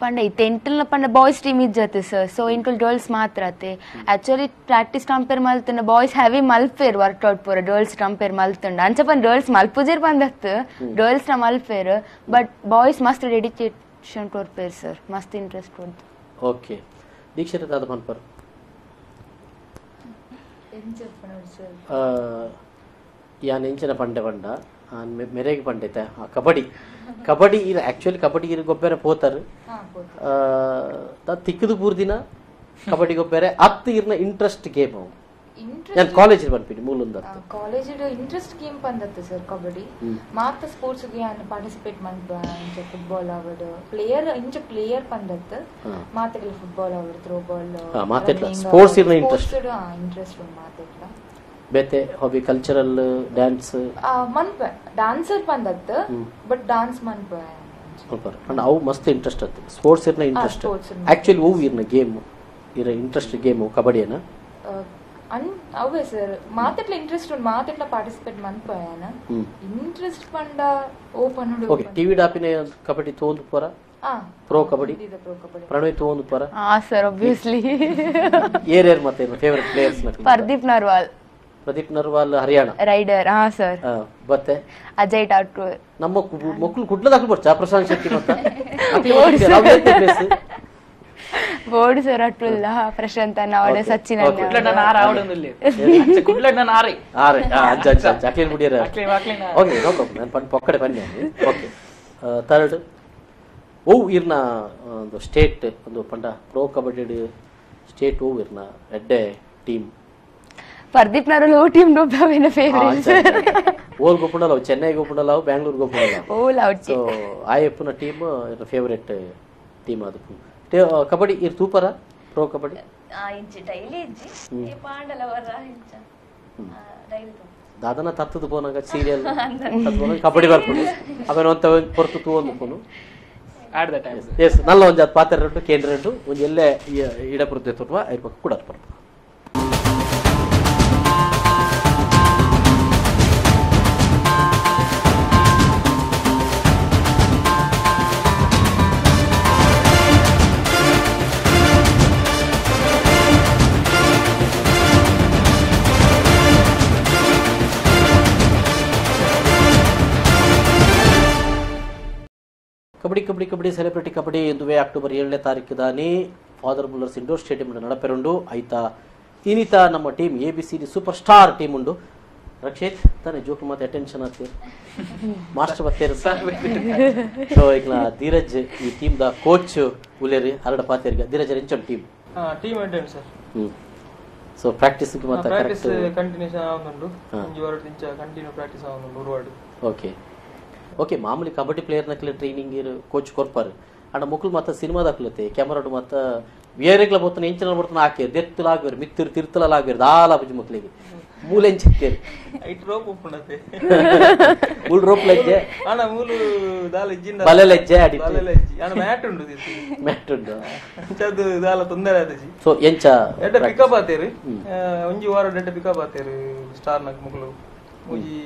ಪಂಡ ಈ ಟೆಂಟಲ್ನ ಪಂಡ ಬಾಯ್ಸ್ ಟೀಮ್ ಇಜ್ಜತ್ತೆ ಸರ್ ಸೊ ಇಂಟಲ್ ಗರ್ಲ್ಸ್ ಮಾತ್ರ ಆತೆ ಆಕ್ಚುಲಿ ಪ್ರಾಕ್ಟೀಸ್ ಕಂಪೇರ್ ಮಲ್ತಂಡ ಬಾಯ್ಸ್ ಹೆವಿ ಮಲ್ಪೇರ್ ವರ್ಕೌಟ್ ಪೂರ ಗರ್ಲ್ಸ್ ಕಂಪೇರ್ ಮಲ್ತಂಡ ಅಂಚ ಪಂಡ ಗರ್ಲ್ಸ್ ಮಲ್ಪುಜೇರ್ ಬಂದತ್ತು ಗರ್ಲ್ಸ್ ನ ಮಲ್ಪೇರ್ ಬಟ್ ಬಾಯ್ಸ್ ಮಸ್ತ್ ಡೆಡಿಕೇಶನ್ ತೋರ್ಪೇರ್ ಸರ್ ಮಸ್ತ್ ಇಂಟ್ರೆಸ್ಟ್ ಉಂಟು ಓಕೆ ದೀಕ್ಷಿತ ದಾದ ಮನ್ಪರ್ ಯಾನ್ ಎಂಚಿನ ಪಂಡೆ ಪಂಡ ಮೆರೆಗೆ ಪಂಡೈತೆ ಕಬಡ್ಡಿ ಕಬಡ್ಡಿ ಇರ ಆಕ್ಚುಲಿ ಕಬಡ್ಡಿ ಇರ ಗೊಬ್ಬರ ಪೋತಾರು ತಿಕ್ಕದು ಪೂರ್ದಿನ ಕಬಡ್ಡಿ ಗೊಬ್ಬರ ಅತ್ತು ಇರ್ನ ಇಂಟ್ರೆಸ್ಟ್ ಗೇಮ್ ಅವು ನಾನು ಕಾಲೇಜ್ ಬಂದ್ಬಿಟ್ಟು ಮೂಲುಂದ ಕಾಲೇಜ್ ಇಂಟ್ರೆಸ್ಟ್ ಗೇಮ್ ಬಂದತ್ತೆ ಸರ್ ಕಬಡ್ಡಿ ಮಾತ ಸ್ಪೋರ್ಟ್ಸ್ ಗೆ ಪಾರ್ಟಿಸಿಪೇಟ್ ಮಾಡ್ಬ ಇಂಚ ಫುಟ್ಬಾಲ್ ಆವಡ್ ಪ್ಲೇಯರ್ ಇಂಚ ಪ್ಲೇಯರ್ ಬಂದತ್ತೆ ಮಾತೆಲ್ಲ ಫುಟ್ಬಾಲ್ ಆವಡ್ ಥ್ರೋ ಬಾಲ್ ಮಾತೆಲ್ಲ ಸ್ಪೋರ್ಟ್ಸ್ ಇರ್ನ ಇಂಟ್ರೆಸ್ಟ್ ಇಂಟ್ರೆಸ್ಟ್ ಮಾತೆಲ್ಲ ಬೇತೆ ಹಾಬಿ ಕಲ್ಚರಲ್ ಡ್ಯಾನ್ಸ್ ಮನ್ಪ ಡಾನ್ಸರ್ ಬಂದತ್ತೆ ಬಟ್ ಡಾನ್ಸ್ ಮನ್ಪ ಅಂಡ್ ಅವು ಮಸ್ತ್ ಇಂಟ್ರೆಸ್ಟ್ ಅತ್ತೆ ಸ್ಪೋರ್ಟ್ಸ್ ಇರ್ನ ಇಂಟ್ರೆಸ್ಟ್ ಆಕ್ಚುಲಿ ಅವು ಇರ್ನ ಗೇಮ್ ಇರ ಇಂಟ್ರೆಸ್ಟ್ ಗೇಮ್ ಕಬಡ್ಡಿಯನ ಅವೇ ಸರ್ ಮಾತೆಟ್ಲ ಇಂಟ್ರೆಸ್ಟ್ ಉಂಟು ಮಾತೆಟ್ಲ ಪಾರ್ಟಿಸಿಪೇಟ್ ಮನ್ಪಯನ ಇಂಟ್ರೆಸ್ಟ್ ಪಂಡ ಓಪನ್ ಓಕೆ ಟಿವಿ ಡಾಪಿನ ಕಬಡ್ಡಿ ತೋಂದು ಪರ ಪ್ರೋ ಕಬಡ್ಡಿ ಪ್ರಣಯ್ ತೋಂದು ಪರ ಸರ್ ಆಬ್ವಿಯಸ್ಲಿ ಏರ್ ಮತ್ತೆ favourite players Pardeep Narwal Pradeep Narwal Haryana raider ಹಾ ಸರ್ ಮತ್ತೆ ಅಜಯ್ ಠಾಕೂರ್ ನಮ್ಮ ಮಕ್ಕಳು ಕುಡ್ಲದಾಗ್ಲು ಬರ್ಚಾ ಪ್ರಶಾಂತ್ ಶೆಟ್ಟಿ ಮತ್ತ ಬೋರ್ಡ್ ಸರ್ ಅಟ್ಲ ಪ್ರಶಾಂತ್ ಅನ್ನ ಅವಡೆ ಸಚಿನ್ ಅನ್ನ ಕುಡ್ಲಡ್ನ ನಾರ ಆವಡೊಂದುಲ್ಲೆ ಕುಡ್ಲಡ್ನ ನಾರೆ ಆರೆ ಅಜ್ಜ ಅಜ್ಜ ಅಕ್ಲೇನ್ ಮುಡಿಯರ ಓಕೆ ನೋ ಪ್ರಾಬ್ಲಮ್ ನಾನು ಪಕ್ಕಡೆ ಬನ್ನಿ ಓಕೆ ಥರ್ಡ್ ಓ ಇರ್ನ ಒಂದು ಸ್ಟೇಟ್ ಒಂದು ಪಂಡ ಪ್ರೋ ಕಬಡ್ಡಿ ಸ್ಟೇಟ್ ಓ ಇರ್ನ ಎಡ್ಡೆ ಟೀಮ್ ಪ್ರದೀಪ್ ನರಲ್ ಓ ಟೀಮ್ ನೋಬ್ಯಾವೇನ ಫೇವರೇಟ್ ಓಲ್ ಗೋಪುಂಡಲಾವ್ ಚೆನ್ನೈ ಗೋಪುಂಡಲಾವ್ ಬ್ಯಾಂಗ್ಳೂರ್ ಗೋಪುಂಡಲಾವ್ ಓಲ್ ಔಟ್ ಸೊ ಆಯಪ್ಪನ ಟೀಮ್ ಫೇವರೇಟ್ ಟೀಮ್ ಅದು ಕಬಡ್ಡಿ ಇರ್ ತೂಪರ ಪ್ರೋ ಕಬಡ್ಡಿ ಇಂಚಿ ಡೈಲಿ ಇಜ್ಜಿ ಪಾಂಡಲ ವರ ಇಂಚ ಡೈಲಿ ದಾದನ ತತ್ತದ ಪೋನಾಗ ಸೀರಿಯಲ್ ಕಬಡ್ಡಿ ಬರ್ಕೊಂಡು ಅವನ ಒಂತ ಪೊರ್ತು ತೂ ಒಂದು ಆಟ್ ದ ಟೈಮ್ ಎಸ್ ನಲ್ಲ ಒಂದು ಪಾತ್ರ ರೆಂಡು ಕೇಂದ್ರ ರೆಂಡು ಒಂದು ಎಲ್ಲೇ ಇಡಪುರತೆ ತೋರುವ ಐದು ಪಕ್ಕ ಕೂಡ ಬರ್ಬೋದು. ಕಬಡ್ಡಿ ಕಬಡ್ಡಿ ಕಬಡ್ಡಿ ಸೆಲೆಬ್ರಿಟಿ ಕಬಡ್ಡಿ ಎಂದುವೆ ಅಕ್ಟೋಬರ್ 7ನೇ ತಾರೀಕಿದಾನಿ ಫಾದರ್ ಮುಲ್ಲರ್ಸ್ ಇಂಡೋರ್ ಸ್ಟೇಡಿಯಂ ನಡಪೆರುಂಡು ಐತ ಇನ್ನಿತ ನಮ್ಮ team ABCD super star team ಉಂಡು ರಕ್ಷಿತ್ ತಾನೆ ಜೋಕು ಮತ್ತೆ ಅಟೆನ್ಷನ್ ಆಗ್ತೀರಿ ಮಾಸ್ಟರ್ ಬತ್ತೇರು ಸೊ ಈಗ ಧೀರಜ್ ಈ ಟೀಮ್ ದ ಕೋಚ್ ಉಲೇರಿ ಹರಡ ಪಾತೇರಿಗೆ ಧೀರಜ್ ಎಂಚನ್ team team attend sir so practice ಗೆ ಮತ್ತೆ ಪ್ರಾಕ್ಟೀಸ್ ಕಂಟಿನ್ಯೂಷನ್ ಆಗುಂಡು ಒಂಜಿ ವಾರ ದಿಂಚ ಕಂಟಿನ್ಯೂ ಪ್ರಾಕ್ಟೀಸ್ ಆಗುಂಡು ಉರುವಾಡು ಓಕೆ ಓಕೆ ಮಾಮೂಲಿ ಕಬಡ್ಡಿ ಪ್ಲೇಯರ್ ನಕ್ಲೆ ಟ್ರೈನಿಂಗ್ ಕೋಚ್ ಕೊರ್ಪಾರು ಅಂಡ ಮುಕ್ಳು ಮತ್ತೆ ಸಿನಿಮಾದಾಕ್ಲತೆ ಕ್ಯಾಮರಾಡು ಮತ್ತೆ ಬೇರೆಗ್ಲ ಬರ್ತನೆ ಎಂಚಿನ ಬರ್ತನೆ ಹಾಕಿ ದೆತ್ತಲಾಗ್ವೇರು ಮಿತ್ತಿರು ತಿರ್ತಲಾಗ್ವೇರು ದಾಲ ಬುಜಿ ಮಕ್ಳಿಗೆ ಮೂಲೆಂಚಿತ್ತೇರು ಐಟ್ ರೋಪ್ ಉಪ್ಪುಂಡತೆ ಮೂಲ್ ರೋಪ್ ಲಜ್ಜೆ ಆನ ಮೂಲು ದಾಲ ಇಜ್ಜಿಂದ ಬಲೆ ಲಜ್ಜೆ ಆಡಿ ಬಾಲೆ ಲಜ್ಜಿ ಆನ ಮ್ಯಾಟ್ ಉಂಡು ದಿಸಿ ಮ್ಯಾಟ್ ಉಂಡು ಅಂಚದು ದಾಲ ತೊಂದರೆ ಆದಜಿ ಸೊ ಎಂಚ ಎಡ್ಡ ಪಿಕಪ್ ಆತೇರು ಒಂಜಿ ವಾರ ಎಡ್ಡ ಪಿಕಪ್ ಆತೇರು ಸ್ಟಾರ್ ನಕ್ ಮುಗ್ಲು ಒಂಜಿ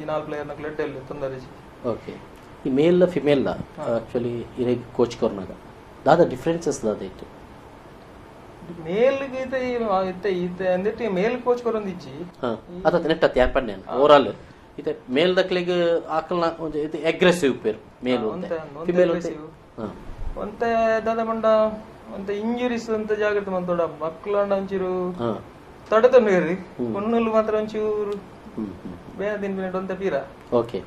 4 ಪ್ಲೇಯರ್ ನಕ್ ಲೆಡ್ಡ ತೊಂದರೆ ಆದಜಿ ಓಕೆ ಈ ಮೇಲ್ ಫಿಮೇಲ್ ಆಕ್ಚುಲಿ ಇರೇಗ್ ಕೋಚ್ ಕೊರ್ನಾಗ ದಾದ ಡಿಫರೆನ್ಸಸ್ ದಾದ ಇತ್ತು ಮೇಲ್ ಗೀತೆ ಇತ್ತೆ ಇತ್ತೆ ಅಂದಿಟ್ಟು ಮೇಲ್ ಕೋಚ್ ಕೊರೊಂದಿಜ್ಜಿ ಅದ ನೆಟ್ಟತ್ತೆ ಯಾಪನ್ನೆ ಓವರಾಲ್ ಇತೆ ಮೇಲ್ ದಕ್ಲಿಗೆ ಆಕಲ್ನ ಒಂದು ಇದು ಅಗ್ರೆಸಿವ್ ಪೇರು ಮೇಲ್ ಅಂತ ಫಿಮೇಲ್ ಅಂತ ಒಂತ ದಾದ ಮಂಡ ಒಂತ ಇಂಜುರೀಸ್ ಅಂತ ಜಾಗ್ರತೆ ಮಂತೋಡ ಮಕ್ಕಳಂಡ ಒಂಚೂರು ತಡತೊಂಡು ಕೊಣ್ಣುಲು ಮಾತ್ರ ಒಂಚೂರು ಬೇರೆ ದಿನ ಒಂತ ಪೀರ ಓಕೆ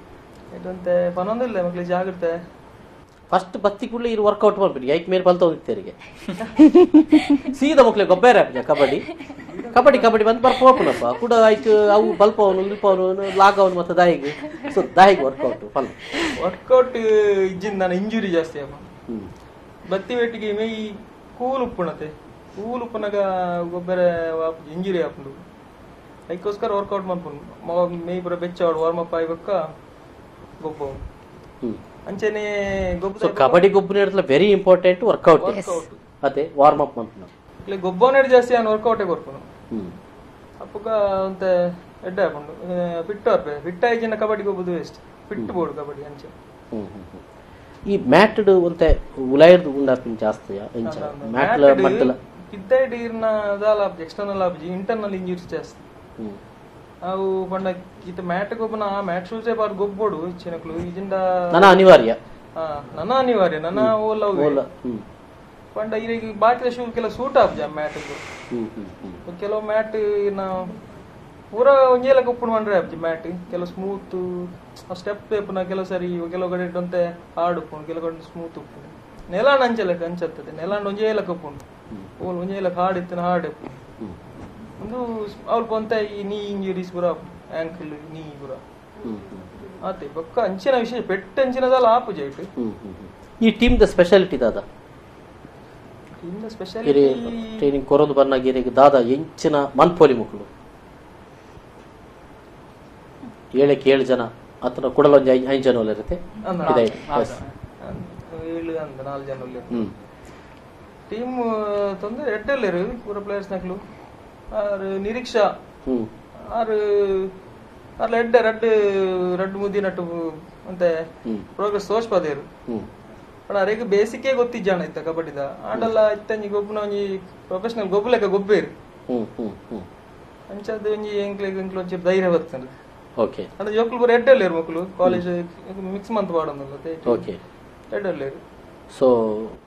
ಇದೊಂತೆ ಪನೊಂದಿಲ್ಲ ಮಕ್ಳಿಗೆ ಜಾಗ್ರತೆ ಫಸ್ಟ್ ಬತ್ತಿ ಕೂಡಲೇ ಇದು ವರ್ಕೌಟ್ ಮಾಡ್ಬಿಡಿ ಐಕ್ ಮೇಲೆ ಬಲ್ತ ಹೋಗಿತ್ತೇರಿಗೆ ಸೀದಾ ಮಕ್ಳಿಗೆ ಗೊಬ್ಬರ ಕಬಡ್ಡಿ ಕಬಡ್ಡಿ ಕಬಡ್ಡಿ ಬಂದು ಬರ್ಪೋಪನಪ್ಪ ಕೂಡ ಆಯ್ತು ಅವು ಬಲ್ಪವನು ಇಲ್ಪವನು ಲಾಗವನು ಮತ್ತೆ ದಾಯಿಗೆ ಸೊ ದಾಯಿಗೆ ವರ್ಕೌಟ್ ಫಲ್ ವರ್ಕೌಟ್ ಇಜ್ಜಿಂದ ನಾನು ಇಂಜುರಿ ಜಾಸ್ತಿ ಅಪ್ಪ ಬತ್ತಿ ವೇಟಿಗೆ ಮೈ ಕೂಲ್ ಉಪ್ಪುಣತೆ ಕೂಲ್ ಉಪ್ಪನಾಗ ಗೊಬ್ಬರ ಇಂಜುರಿ ಆಪುಂಡು ಅದಕ್ಕೋಸ್ಕರ ವರ್ಕೌಟ್ ಮಾಡ್ಕೊಂಡು ಮೈ ಪುರ ಬೆಚ್ಚ ವಾರ್ಮ್ ಅಪ್ ಆಗ್ಬೇಕ ಗೊಬ್ಬ ಅಂಚೆನೆ ಸೊ ಕಬಡ್ಡಿ ಗೊಬ್ಬರ ಇರ್ತಲ್ಲ ವೆರಿ ಇಂಪಾರ್ಟೆಂಟ್ ವರ್ಕೌಟ್ ಅದೇ ವಾರ್ಮ್ ಅಪ್ ಅಂತ ಗೊಬ್ಬ ನೆಡ್ ಜಾಸ್ತಿ ನಾನು ವರ್ಕೌಟೇ ಕೊರ್ಪುನು ಅಪ್ಪಗ ಅಂತ ಎಡ್ಡ ಹಾಕೊಂಡು ಫಿಟ್ ಆಯ್ಜಿನ ಕಬಡ್ಡಿ ಗೊಬ್ಬದು ವೇಸ್ಟ್ ಫಿಟ್ ಬೋರ್ಡ್ ಕಬಡ್ಡಿ ಅಂಚೆ ಈ ಮ್ಯಾಟ್ಡ್ ಒಂತೆ ಉಲಾಯರ್ದು ಉಂಡಾಪಿನ ಜಾಸ್ತಿ ಎಂಚ ಮ್ಯಾಟ್ಲ ಮಟ್ಟಲ ಕಿದ್ದೈಡ್ ಇರ್ನ ದಾಲ ಎಕ್ಸ್ಟರ್ನಲ್ ಆಬ್ಜಿ ಇಂಟರ್ನಲ್ ಇಂಜುರೀಸ್ ಜಾಸ್ತಿ ಅವು ಪಂಡ ಈತ ಮ್ಯಾಟ್ ಗೊಬ್ಬನ ಮ್ಯಾಟ್ ಶೂಸೇ ಬಾರ್ ಗೊಬ್ಬೋಡು ಚಿನಕ್ಲು ಇಜಿಂದ ನನ್ನ ಅನಿವಾರ್ಯ ನನ್ನ ಓಲ ಪಂಡ ಈಗ ಬಾಕಿದ ಶೂ ಕೆಲ ಸೂಟ್ ಆಬ್ಜ ಮ್ಯಾಟ್ ಕೆಲವು ಮ್ಯಾಟ್ ಪೂರ ಒಂಜೇಲ ಗೊಪ್ಪುಡು ಮಾಡ್ರೆ ಆಬ್ಜಿ ಮ್ಯಾಟ್ ಕೆಲವು ಸ್ಮೂತ್ ಸ್ಟೆಪ್ ಪೇಪುನ ಕೆಲವು ಸರಿ ಕೆಲವು ಕಡೆ ಇಟ್ಟಂತೆ ಹಾರ್ಡ್ ಉಪ್ಪುಂಡು ಕೆಲವು ಕಡೆ ಸ್ಮೂತ್ ಉಪ್ಪುಂಡು ನೆಲಾಂಡ್ ಅಂಚಲಕ್ಕೆ ಅಂಚತ್ತದೆ ನೆಲಾಂಡ್ ಒಂಜೇಲ ಕಪ್ಪುಂಡು ಓಲ್ ಒಂಜೇಲ ಹಾರ್ಡ್ ಇತ್ತು ಹಾರ್ಡ್ ಉಪ್ಪು ಒಂದು ಅವ್ರು ಬಂತ ಈ ನೀ ಇಂಜುರೀಸ್ ಪುರ ಆಂಕಲ್ ನೀ ಪುರ ಆತೆ ಬೊಕ್ಕ ಅಂಚಿನ ವಿಷಯ ಪೆಟ್ಟು ಅಂಚಿನದಲ್ಲ ಆಪು ಜೈಟ್ ಈ ಟೀಮ್ ದ ಸ್ಪೆಷಾಲಿಟಿ ದಾದ ಟೀಮ್ ದ ಸ್ಪೆಷಾಲಿಟಿ ಟ್ರೈನಿಂಗ್ ಕೊರೋದು ಬನ್ನಾಗಿರಿಗೆ ದಾದ ಎಂಚಿನ ಮನ್ಪೋಲಿ ಮಕ್ಕಳು 7 ಜನ ಅತನ ಕೊಡಲ ಒಂದು 5 ಜನ ಇರುತ್ತೆ ಏಳು ಅಂತ 4 ಜನ ಟೀಮ್ ತೊಂದರೆ ಎಡ್ಡೆಲ್ಲರು ಪೂರ ಪ್ಲೇಯರ್ಸ್ ನಕ್ಲು ಆರು ನಿರೀಕ್ಷಾ ಆರು ಅರ್ಲ ಎಡ್ಡೆ ರಡ್ಡು ಮುದ್ದಿ ನಟ್ಟು ಅಂತೆ ಪ್ರೋಗ್ರೆಸ್ ತೋರ್ಸ್ಪದೇರು ಅರೆಗೆ ಬೇಸಿಗೆ ಗೊತ್ತಿಜ್ಜಾಣ ಇತ್ತ ಕಬಡ್ಡಿದ ಆಂಡಲ್ಲ ಇತ್ತಂಜಿ ಗೊಬ್ಬನ ಒಂಜಿ ಪ್ರೊಫೆಷನಲ್ ಗೊಬ್ಬು ಲೆಕ್ಕ ಗೊಬ್ಬೇರು ಅಂಚದ ಒಂಜಿ ಎಂಕ್ಲೆಗ್ ಒಂಚೂರು ಧೈರ್ಯ ಬರ್ತದೆ. ಓಕೆ ಅಂದ್ರೆ ಜೋಕ್ಲು ಬರೀ ಎಡ್ಡಲ್ಲೇರು ಮಕ್ಕಳು ಕಾಲೇಜ್ ಮಿಕ್ಸ್ ಮಂತ್ ಮಾಡೋದಲ್ಲ ಓಕೆ ಎಡ್ಡಲ್ಲೇರು. ಸೊ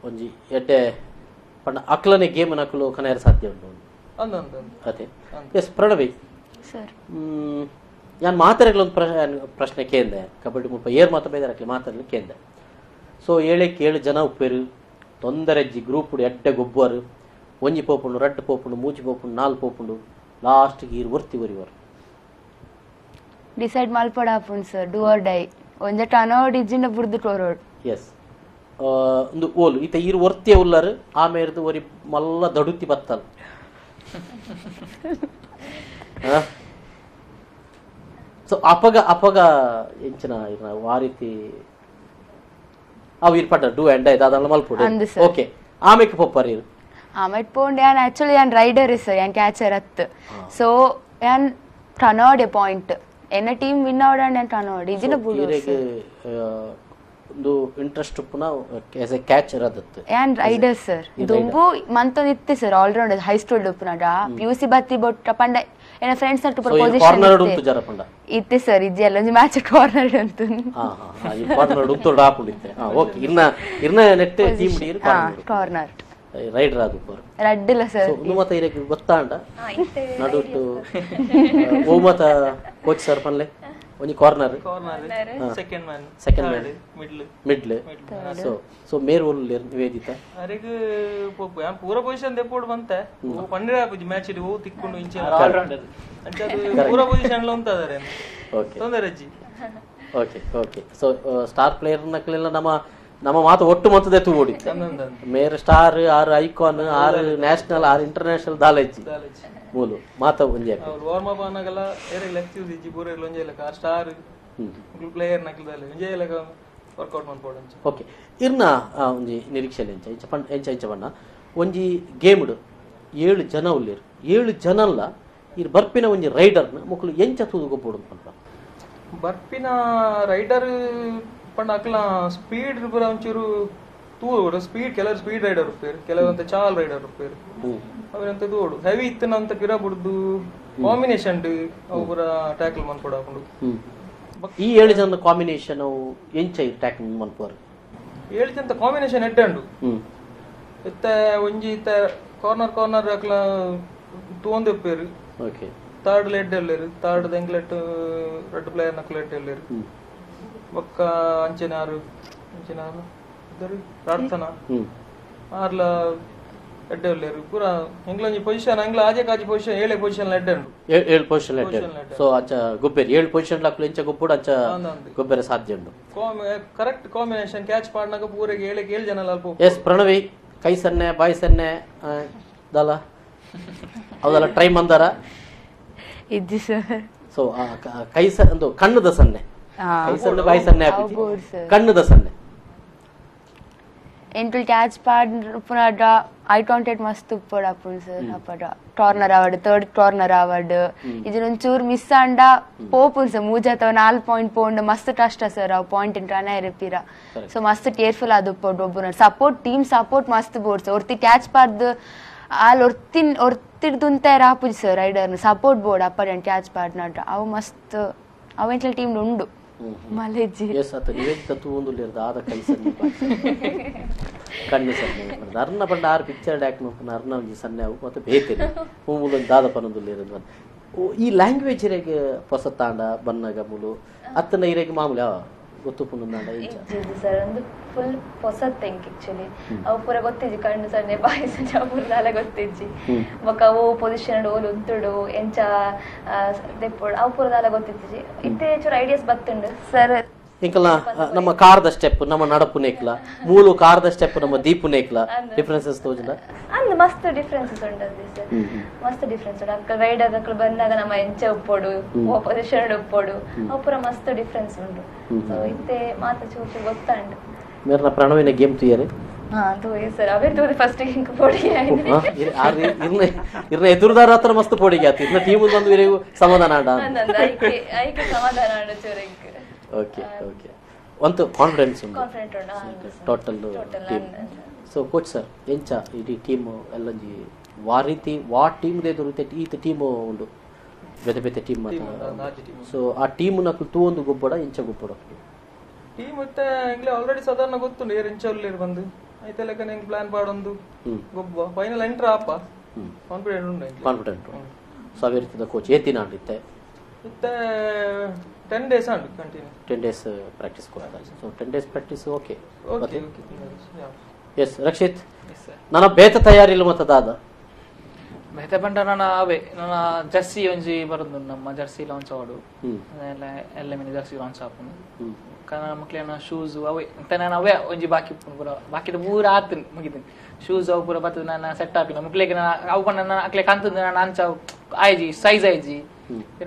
ಒಂಜಿ ಎಡ್ಡೆ ಪಂಡ ಅಕ್ಲನೆ ಗೇಮ್ ನಕಲು ಕನೆಯರ ಸಾಧ್ಯ ಉಂಟು ಅಂದ ಅದೇ. ಎಸ್ ಪ್ರಣವಿ ಸರ್ ഞാൻ ಮಾತಾಡಲೊಂದು ಪ್ರಶ್ನೆ ಕೇಂದೆ ಕಬಡ್ಡಿ ಮುಲ್ಪ ಏರ್ ಮಾತ ಬೇದಾರಕ್ಕೆ ಮಾತಾಡಲಿ ಕೇಂದೆ. ಸೊ 7 ಜನ ಉಪ್ಪೇರು ತೊಂದರೆಜ್ಜಿ ಗ್ರೂಪ್ ಎಡ್ಡೆ ಗೊಬ್ಬರು ಒಂಜಿ ಪೋಪುಂಡು 2 ಪೋಪುಂಡು 3 ಪೋಪುಂಡು 4 ಪೋಪುಂಡು ಲಾಸ್ಟ್ಗೆ ಈರು ಒರ್ತಿ ಒರಿವರು ಡಿಸೈಡ್ ಮಲ್ಪಡ ಆಪುಂಡು ಸರ್ ಡೂ ಆರ್ ಡೈ ಒಂಜ ಟನೋಡ್ ಇಜ್ಜಿಂಡ ಬುರ್ದು ಟೋರೋಡ್. ಎಸ್ ಒಂದು ಓಲು ಈತ ಈರು ಒರ್ತಿಯ ಉಲ್ಲರು ಆಮೇಲೆ ಒರಿ ಮಲ್ಲ ದಡುತ್ತಿ ಬತ್ತಲ್ ಸೊ ಅಪಗ ಎಂಚಿನ ಆ ರೀತಿ ಅವು ಇರ್ಪಟ್ಟ ಡೂ ಅಂಡ್ ಅದನ್ನ ಮಲ್ಪುಡು ಓಕೆ ಆಮೇಲೆ ಪೊಪ್ಪರ್ ಇರು ಆಮೇಲೆ ಪೋಂಡ್ ಯಾನ್ ಆಕ್ಚುಲಿ ಯಾನ್ ರೈಡರ್ ಸರ್ ಯಾನ್ ಕ್ಯಾಚರ್ ಅತ್ ಸೊ ಯಾನ್ ಟನೋಡ್ ಪಾಯಿಂಟ್ ಎನ್ನ ಟೀಮ್ ವಿನ್ ಆವಡಂಡ್ ಯಾನ್ ಟನೋಡ್ ಇಜಿನ ಬುಡು ಒಂದು ಇಂಟ್ರೆಸ್ಟ್ ಉಪ್ಪುನ ಆಸ್ ಎ ಕ್ಯಾಚರ್ ಅದತ್ತು ಯಾನ್ ರೈಡರ್ ಸರ್ ದುಂಬು ಮಂತೊಂದು ಇತ್ತೆ ಸರ್ ಆಲ್ರೌಂಡರ್ ಹೈ ಸ್ಟೋಲ್ಡ್ ಉಪ್ಪುನಡ ಪಿಯುಸಿ ಬತ್ತಿ ಬೊಟ್ಟ ಪಂಡ ಏನ ಫ್ರೆಂಡ್ಸ್ ನಟ್ಟು ಪೊಸಿಷನ್ ಕಾರ್ನರ್ ಉಂಟು ಜರ ಪಂಡ ಇತ್ತೆ ಸರ್ ಇಜ್ಜಿ ಎಲ್ಲ ಒಂದು ಮ್ಯಾಚ್ ಕಾರ್ನರ್ ಉಂಟು ಈ ಕಾರ್ನರ್ ಉಂಟು ಡಾಪುಂಡಿತ್ತೆ ಓಕೆ ಇನ್ನ ನೆಟ್ ಟೀಮ್ ಡೀರ್ ಕಾರ್ನರ್ ರೈಡರ್ ಅದು ಪರ್ ರಡ್ಡಿಲ್ಲ ಸರ್ ಒಂದು ಮತ ಇರಕ್ಕೆ ಗೊತ್ತಾಂಡ ನಡುಟ್ಟು ಓ ಮತ ಕೋಚ್ ಸರ್ ಪನ್ಲೆ ಒಂಜಿ corner second man middle so ಮೇರ್ ಓಲ್ ನಿವೇದಿತ ಅರೆಗ್ ಪೂರ ಪೊಸಿಷನ್ ದೆಪ್ಪೋಡು ಬಂತೆ ಪಂಡ್ರೆ ಆಪುಜಿ ಮ್ಯಾಚ್ ಇಡಿ ಓ ತಿಕ್ಕೊಂಡು ಇಂಚೆ ಅಂಚದು ಪೂರ ಪೊಸಿಷನ್ ಲ ಉಂತದಾರೆ ಓಕೆ ತೊಂದರೆಜ್ಜಿ ಓಕೆ ಸೊ ಸ್ಟಾರ್ ಪ್ಲೇಯರ್ ನಕ್ಲೆಲ್ಲ ನಮ್ಮ ಮಾತು ಒಟ್ಟು ಮೊತ್ತದ ಎತ್ತು ಓಡಿ ಮೇರ್ ಸ್ಟಾರ್ 6 ಐಕಾನ್ 6 ನ್ಯಾಷನಲ್ 6 ಇಂಟರ್ನ್ಯಾಷನಲ್ ದಾಲೆಜ್ಜಿ ಮೂಲು ಮಾತ ಒಂಜೆ ವಾರ್ಮ್ ಅಪ್ ಆನಾಗಲ್ಲ ಏರೆಗ್ ಲೆಕ್ಚರ್ ದಿಜ್ಜಿ ಪೂರೆಗ್ ಒಂಜೆ ಲೆಕ್ಕ ಸ್ಟಾರ್ ಪ್ಲೇಯರ್ ನಕ್ಲದಲ್ಲ ಒಂಜೆ ಲೆಕ್ಕ ವರ್ಕೌಟ್ ಮಾಡ್ಬೋದು. ಓಕೆ ಇರ್ನ ಒಂಜಿ ನಿರೀಕ್ಷೆ ಎಂಚ ಬಣ್ಣ ಒಂಜಿ ಗೇಮ್ಡು 7 ಜನ ಉಳ್ಳೇರು 7 ಜನಲ್ಲ ಇರ್ ಬರ್ಪಿನ ಒಂಜಿ ರೈಡರ್ನ ಮಕ್ಕಳು ಎಂಚ ತೂದು ಗೊಬ್ಬಡು ಪಂಡ ಬರ್ಪಿನ ರೈಡರ್ ಪಂಡ ಅಕ್ಲ ಸ್ಪೀಡ್ ಪೂರ ಒಂಚೂರು ತೂರು ಸ್ಪೀಡ್ ಕೆಲವರು ಸ್ಪೀಡ್ ರೈಡರ್ ಉಪ್ಪೇರು ಕೆಲವಂತ ಚಾಲ್ ರೈಡರ್ ಉಪ್ಪೇರು ಅವರಂತ ತೂಡು ಹೆವಿ ಇತ್ತನಂತ ಪಿರ ಬಿಡುದು ಕಾಂಬಿನೇಷನ್ ಅವು ಪೂರ ಟ್ಯಾಕಲ್ ಮಾಡ್ಕೊಡ ಹಾಕೊಂಡು ಈ 7 ಜನ ಕಾಂಬಿನೇಷನ್ ಎಂಚ ಟ್ಯಾಕಲ್ ಮಾಡ್ಕೋರು 7 ಜನ ಕಾಂಬಿನೇಷನ್ ಎಡ್ಡಂಡು ಇತ್ತ ಒಂಜಿ ಇತ್ತ ಕಾರ್ನರ್ ಅಕ್ಲ ತೂಂದು ಉಪ್ಪೇರು ಓಕೆ ಥರ್ಡ್ ಲೆಡ್ ಎಲ್ಲರು ಥರ್ಡ್ ಎಂಗ್ಲೆಟ್ 2 ಪ್ಲೇಯರ್ ನಕ್ಲೆಟ್ ಎಲ್ಲರು ಬೊಕ್ಕ ಅಂಚೆನಾರು ಇದ್ದರು ಪ್ರಾರ್ಥನಾ ಆರ್ಲ ಎಡ್ಡೆ ಒಳ್ಳೆರು ಪೂರ ಎಂಗ್ಲೊಂಜಿ ಪೊಸಿಷನ್ ಎಂಗ್ಲ ಆಜೆ ಕಾಜಿ ಪೊಸಿಷನ್ 7 ಪೊಸಿಷನ್ ಎಡ್ಡೆಂಡು 7 ಪೊಸಿಷನ್ ಎಡ್ಡೆ ಸೊ ಅಚ್ಚ ಗೊಬ್ಬೆರ್ 7 ಪೊಸಿಷನ್ ಲಾಕ್ಲು ಎಂಚ ಗೊಬ್ಬುಡು ಅಚ್ಚ ಗೊಬ್ಬೆರ ಸಾಧ್ಯ ಉಂಡು ಕರೆಕ್ಟ್ ಕಾಂಬಿನೇಷನ್ ಕ್ಯಾಚ್ ಪಾಡ್ನಾಗ ಪೂರೆಗೆ 7 ಜನ ಅಲ್ಪ. ಎಸ್ ಪ್ರಣವಿ ಕೈ ಸನ್ನೆ ಬಾಯಿ ಸನ್ನೆ ದಲ ಅವದೆಲ್ಲ ಟ್ರೈ ಮಂದಾರ ಇದ್ದಿ ಸರ್ ಸೊ ಕೈ ಒಂದು ಕಣ್ಣದ ಸನ್ನೆ ಕೈ ಸನ್ನೆ ಬಾಯಿ ಸನ್ನೆ ಹಾಕಿ ಕಣ್ಣದ ಸನ್ನೆ ಎಂಟು ಕ್ಯಾಚ್ ಪಾಡ್ ಪುನಃ ಐ ಕಾಂಟ್ಯಾಕ್ಟ್ ಮಸ್ತ್ ಉಪ್ಪಡ್ ಅಪ್ಪುಂಡು ಸರ್ ಅಪ್ಪಡ ಕಾರ್ನರ್ ಆವಡ್ ಥರ್ಡ್ ಕಾರ್ನರ್ ಆವಡ್ ಇದನ್ನೊಂಚೂರು ಮಿಸ್ ಅಂಡ ಪೋಪುನ್ ಸರ್ 3 ಅಥವಾ 4 ಪಾಯಿಂಟ್ ಪೋಂಡ್ ಮಸ್ತ್ ಕಷ್ಟ ಸರ್ ಅವ್ ಪಾಯಿಂಟ್ ಇಂಟ್ರಾನೇ ಇರಪಿರ ಸೊ ಮಸ್ತ್ ಕೇರ್ಫುಲ್ ಅದು ಉಪ್ಪಡ್ ಒಬ್ಬನ ಸಪೋರ್ಟ್ ಟೀಮ್ ಸಪೋರ್ಟ್ ಮಸ್ತ್ ಬೋರ್ಡ್ಸ್ ಒರ್ತಿ ಕ್ಯಾಚ್ ಪಾಡ್ದು ಅಲ್ಲಿ ಒರ್ತಿಡ್ದುಂತ ರಾಪುಜಿ ಸರ್ ರೈಡರ್ನ ಸಪೋರ್ಟ್ ಬೋರ್ಡ್ ಅಪ್ಪಡ್ ಕ್ಯಾಚ್ ಪಾಡ್ನಡ್ಡ ಅವು ಮಸ್ತ್ ಅವೆಂಟ್ಲ ಟೀಮ್ ಉಂಡು ಮಲೆಜ್ಜಿ ಎಸ್ ಅತ್ತ ನಿವೇದಿತ ತೂಂದುಲ್ಲೆರ್ದ ಆದ ಕೈ ಸನ್ನೆ ಕಣ್ಣು ಸನ್ನೆ ಅರ್ನ ಪಂಡ 6 ಪಿಕ್ಚರ್ ಡಾಕ್ ನೋಪನ ಅರ್ನ ಒಂಜಿ ಸನ್ನೆ ಅವು ಮತ್ತೆ ಬೇತೆನೆ ಮೂಮುಲು ದಾದ ಪನದುಲ್ಲೆರ್ದ ಈ ಲ್ಯಾಂಗ್ವೇಜ್ ಇರೆಗೆ ಪೊಸತಾಂಡ ಬನ್ನಗ ಮುಲು ಅತ್ತನ ಇರೆಗೆ ಮಾಮೂಲಿ ಗೊತ್ತುಪುಂಡುಂದಾಂಡ ಇಜ್ಜಿದು ಸರ್ ಒಂದು ಫುಲ್ ಹೊಸತ್ ಥಿಂಕ್ ಆಕ್ಚುಲಿ ಅವು ಪೂರ ಗೊತ್ತಿಜ್ಜಿ ಕಣ್ಣು ಸನ್ನೆ ಬಾಯಿ ಸನ್ನೆ ಪೂರದಾಲ ಗೊತ್ತಿಜ್ಜಿ ಬೊಕ ಅವು ಪೊಸಿಷನ್ ಓಲ್ ಉಂತುಡು ಎಂಚ ದೆಪ್ಪುಡು ಅವು ಪೂರದಾಲ ಗೊತ್ತಿಜ್ಜಿ ಇತ್ತೆ ಚೂರು ಐಡಿಯಾಸ್ ಬತ್ತುಂಡು ಸರ್ ಇಂಕಲ ನಮ್ಮ ಕಾರ್ದ ಸ್ಟೆಪ್ ನಮ್ಮ ನಡಪು ನೇಕ್ಲ ಮೂಲು ಕಾರ್ದ ಸ್ಟೆಪ್ ನಮ್ಮ ದೀಪು ನೇಕ್ಲ ಡಿಫರೆನ್ಸಸ್ ತೋಜನ ಅಂದ್ ಮಸ್ತ್ ಡಿಫರೆನ್ಸಸ್ ಉಂಟು ಸರ್ ಮಸ್ತ್ ಡಿಫರೆನ್ಸ್ ಉಂಟು ಅಕ್ಕ ರೈಡರ್ ಅಕ್ಕ ಬಂದಾಗ ನಮ್ಮ ಎಂಚ ಉಪ್ಪೋಡು ಪೊಸಿಷನ್ ಉಪ್ಪೋಡು ಅವು ಪೂರ ಮಸ್ತ್ ಡಿಫರೆನ್ಸ್ ಉಂಟು ಸೊ ಇತ್ತೆ ಮಾತ ಚೂರು ಗೊತ್ತಾಂಡು ಮೇರ್ನ ಪ್ರಣವಿನ ಗೇಮ್ ತುಯರೆ ಸರ್ ಅವೇ ತೂರಿ ಫಸ್ಟ್ ಇಂಕ ಪೋಡಿಗೆ ಇರ್ನ ಎದುರುದಾರ ಹತ್ರ ಮಸ್ತ್ ಪೋಡಿಗೆ ಆತು ಇರ್ನ ಟೀಮ್ ಬಂದು ಇರೆಗೂ ಸಮಾಧಾನ ಆಡ ಐಕೆ ಸಮಾಧಾನ ಆಡ ಚೂರಿಂಕ ಓಕೆ ಒಂದು ಕಾನ್ಫಿಡೆನ್ಸ್ ಉಂಟು total team. So coach sir ಎಂಚ ಇಡೀ ಟೀಮ್ ಎಲ್ಲಂಜಿ ವಾ ರೀತಿ ವಾ ಟೀಮ್ ಎದುರು ಈತ ಟೀಮ್ ಉಂಡು ಬೇತೆ ಬೇತೆ ಟೀಮ್ ಟೀಮ್ ಮಾತ ಆಜಿ ಟೀಮ್ ಸೊ ಆ ಟೀಮ್ ನಕ್ಲು ತೂ ಒಂದು ಗೊಬ್ಬಡ ಇಂಚ ಗೊಬ್ಬಡ ಟೀಮ್ ಮತ್ತೆ ಎಂಗ್ಲೆ ಆಲ್ರೆಡಿ ಸಾಧಾರಣ ಗೊತ್ತುಂಡು ಏರ್ ಇಂಚಲ್ಲಿ ಬಂದು ಐತೆ ಲೆಕ್ಕ ಹೆಂಗ್ ಪ್ಲಾನ್ ಪಾಡೊಂದು ಗೊಬ್ಬ ಫೈನಲ್ ಎಂಟ್ರ್ ಆಪ ಕಾನ್ಫಿಡೆಂಟ್ ಉಂಡು ಕಾನ್ಫಿಡೆಂಟ್ ಸೊ ಅವೇ ರೀತಿಯ ಕೋಚ್ ಏತಿನ ಆಡಿತ್ತೆ ಇತ್ತೆ 10 days ಆಂಡು ಕಂಟಿನ್ಯೂ 10 days ಪ್ರಾಕ್ಟೀಸ್ ಕೊಡ್ತಾರೆ so 10 days practice okay okay yes Rakshith ನನ್ನ ಬೇತ ತಯಾರಿಲ್ಲ ಮತ್ತದಾದ ಬೇತೆ ಪಂಡ ನನ್ನ ಅವೇ ನನ್ನ ಜರ್ಸಿ ಒಂಜಿ ಬರೋದು ನಮ್ಮ ಜರ್ಸಿ ಲಾಂಚ್ ಆಡು ಎಲ್ಲ ಎಲ್ಲ ಮಿನಿ ಜರ್ಸಿ ಲಾಂಚ್ ಆಪುನು ಕಾರಣ ಮಕ್ಳಿನ ಶೂಸ್ ಅವೇ ಅಂತ ನಾನು ಅವೇ ಒಂಜಿ ಬಾಕಿ ಪೂರ ಬಾಕಿದ ಪೂರ ಆತನ್ ಮುಗಿತೀನಿ ಶೂಸ್ ಅವು ಪೂರ ಬರ್ತದೆ ನಾನು ಸೆಟ್ ಆಪಿನ ಮಕ್ಳಿಗೆ ಅವು ಪಂಡ ನಾನು ಅಕ್ಲೆ ಕಂತದ್ದು ನಾನು ಅಂಚಾವು ಆಯ್ಜಿ ಸೈಜ್ ಆಯ್ಜಿ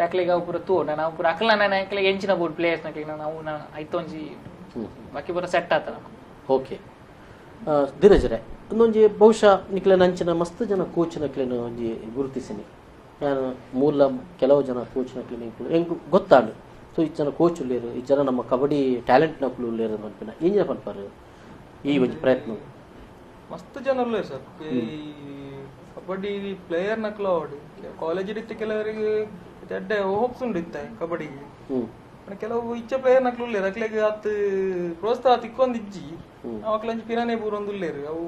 ಅಕ್ಲೆಗೆ ಅವು ಪೂರ ತೂ ನಾನು ಪೂರ ಅಕ್ಲ ನಾನು ಅಕ್ಲೆಗೆ ಎಂಚಿನ ಬೋರ್ಡ್ ಪ್ಲೇಯರ್ಸ್ ನಕ್ಲಿಗೆ ನಾನು ಅವು ನಾನು ಐತೊಂಜಿ ಬಾಕಿ ಪೂರ ಸೆಟ್ ಆತ ಓಕೆ ಧೀರಜರೇ ಒಂದೊಂಜಿ ಬಹುಶಃ ನಿಕ್ಲೆ ನಂಚಿನ ಮಸ್ತ್ ಜನ ಕೋಚ್ ನಕ್ಲೇನು ಒಂಜಿ ಗುರುತಿಸಿನಿ ನಾನು ಮೂಲ ಕೆಲವು ಜನ ಕೋಚ್ ನಕ್ಲಿ ಹೆಂಗ್ ಗೊತ್ತಾಂಡು ಸೊ ಈ ಜನ ಕೋಚ್ ಉಳ್ಳೇರು ಈ ಜನ ನಮ್ಮ ಕಬಡ್ಡಿ ಟ್ಯಾಲೆಂಟ್ ನಕ್ಲು ಉಳ್ಳೇರು ಅನ್ಪಿನ ಏನ್ ಪನ್ಪಾರು ಈ ಒಂದು ಪ್ರಯತ್ನ ಮಸ್ತ್ ಜನ ಉಳ್ಳೇರು ಸರ್ ಈ ಕಬಡ್ಡಿ ಪ್ಲೇಯರ್ ನಕ್ಲು ಆಡು ಕಾಲೇಜ್ ಇರುತ್ತೆ ಕೆಲವರಿಗೆ ಎಡ್ಡೆ ಹೋಪ್ಸ್ ಉಂಡು ಇತ್ತೆ ಕಬಡ್ಡಿಗೆ ಕೆಲವು ಇಚ್ಛೆ ಪ್ಲೇಯರ್ ನಕ್ಲು ಉಳ್ಳೇರು ಅಕ್ಲೆಗೆ ಅತ್ ಪ್ರೋತ್ಸಾಹ ತಿಕ್ಕೊಂದು ಇಜ್ಜಿ ಅವಕ್ಲಂಚ್ ಪಿರಾನೆ ಬೂರ್ ಒಂದು ಉಳ್ಳೇರು ಅವು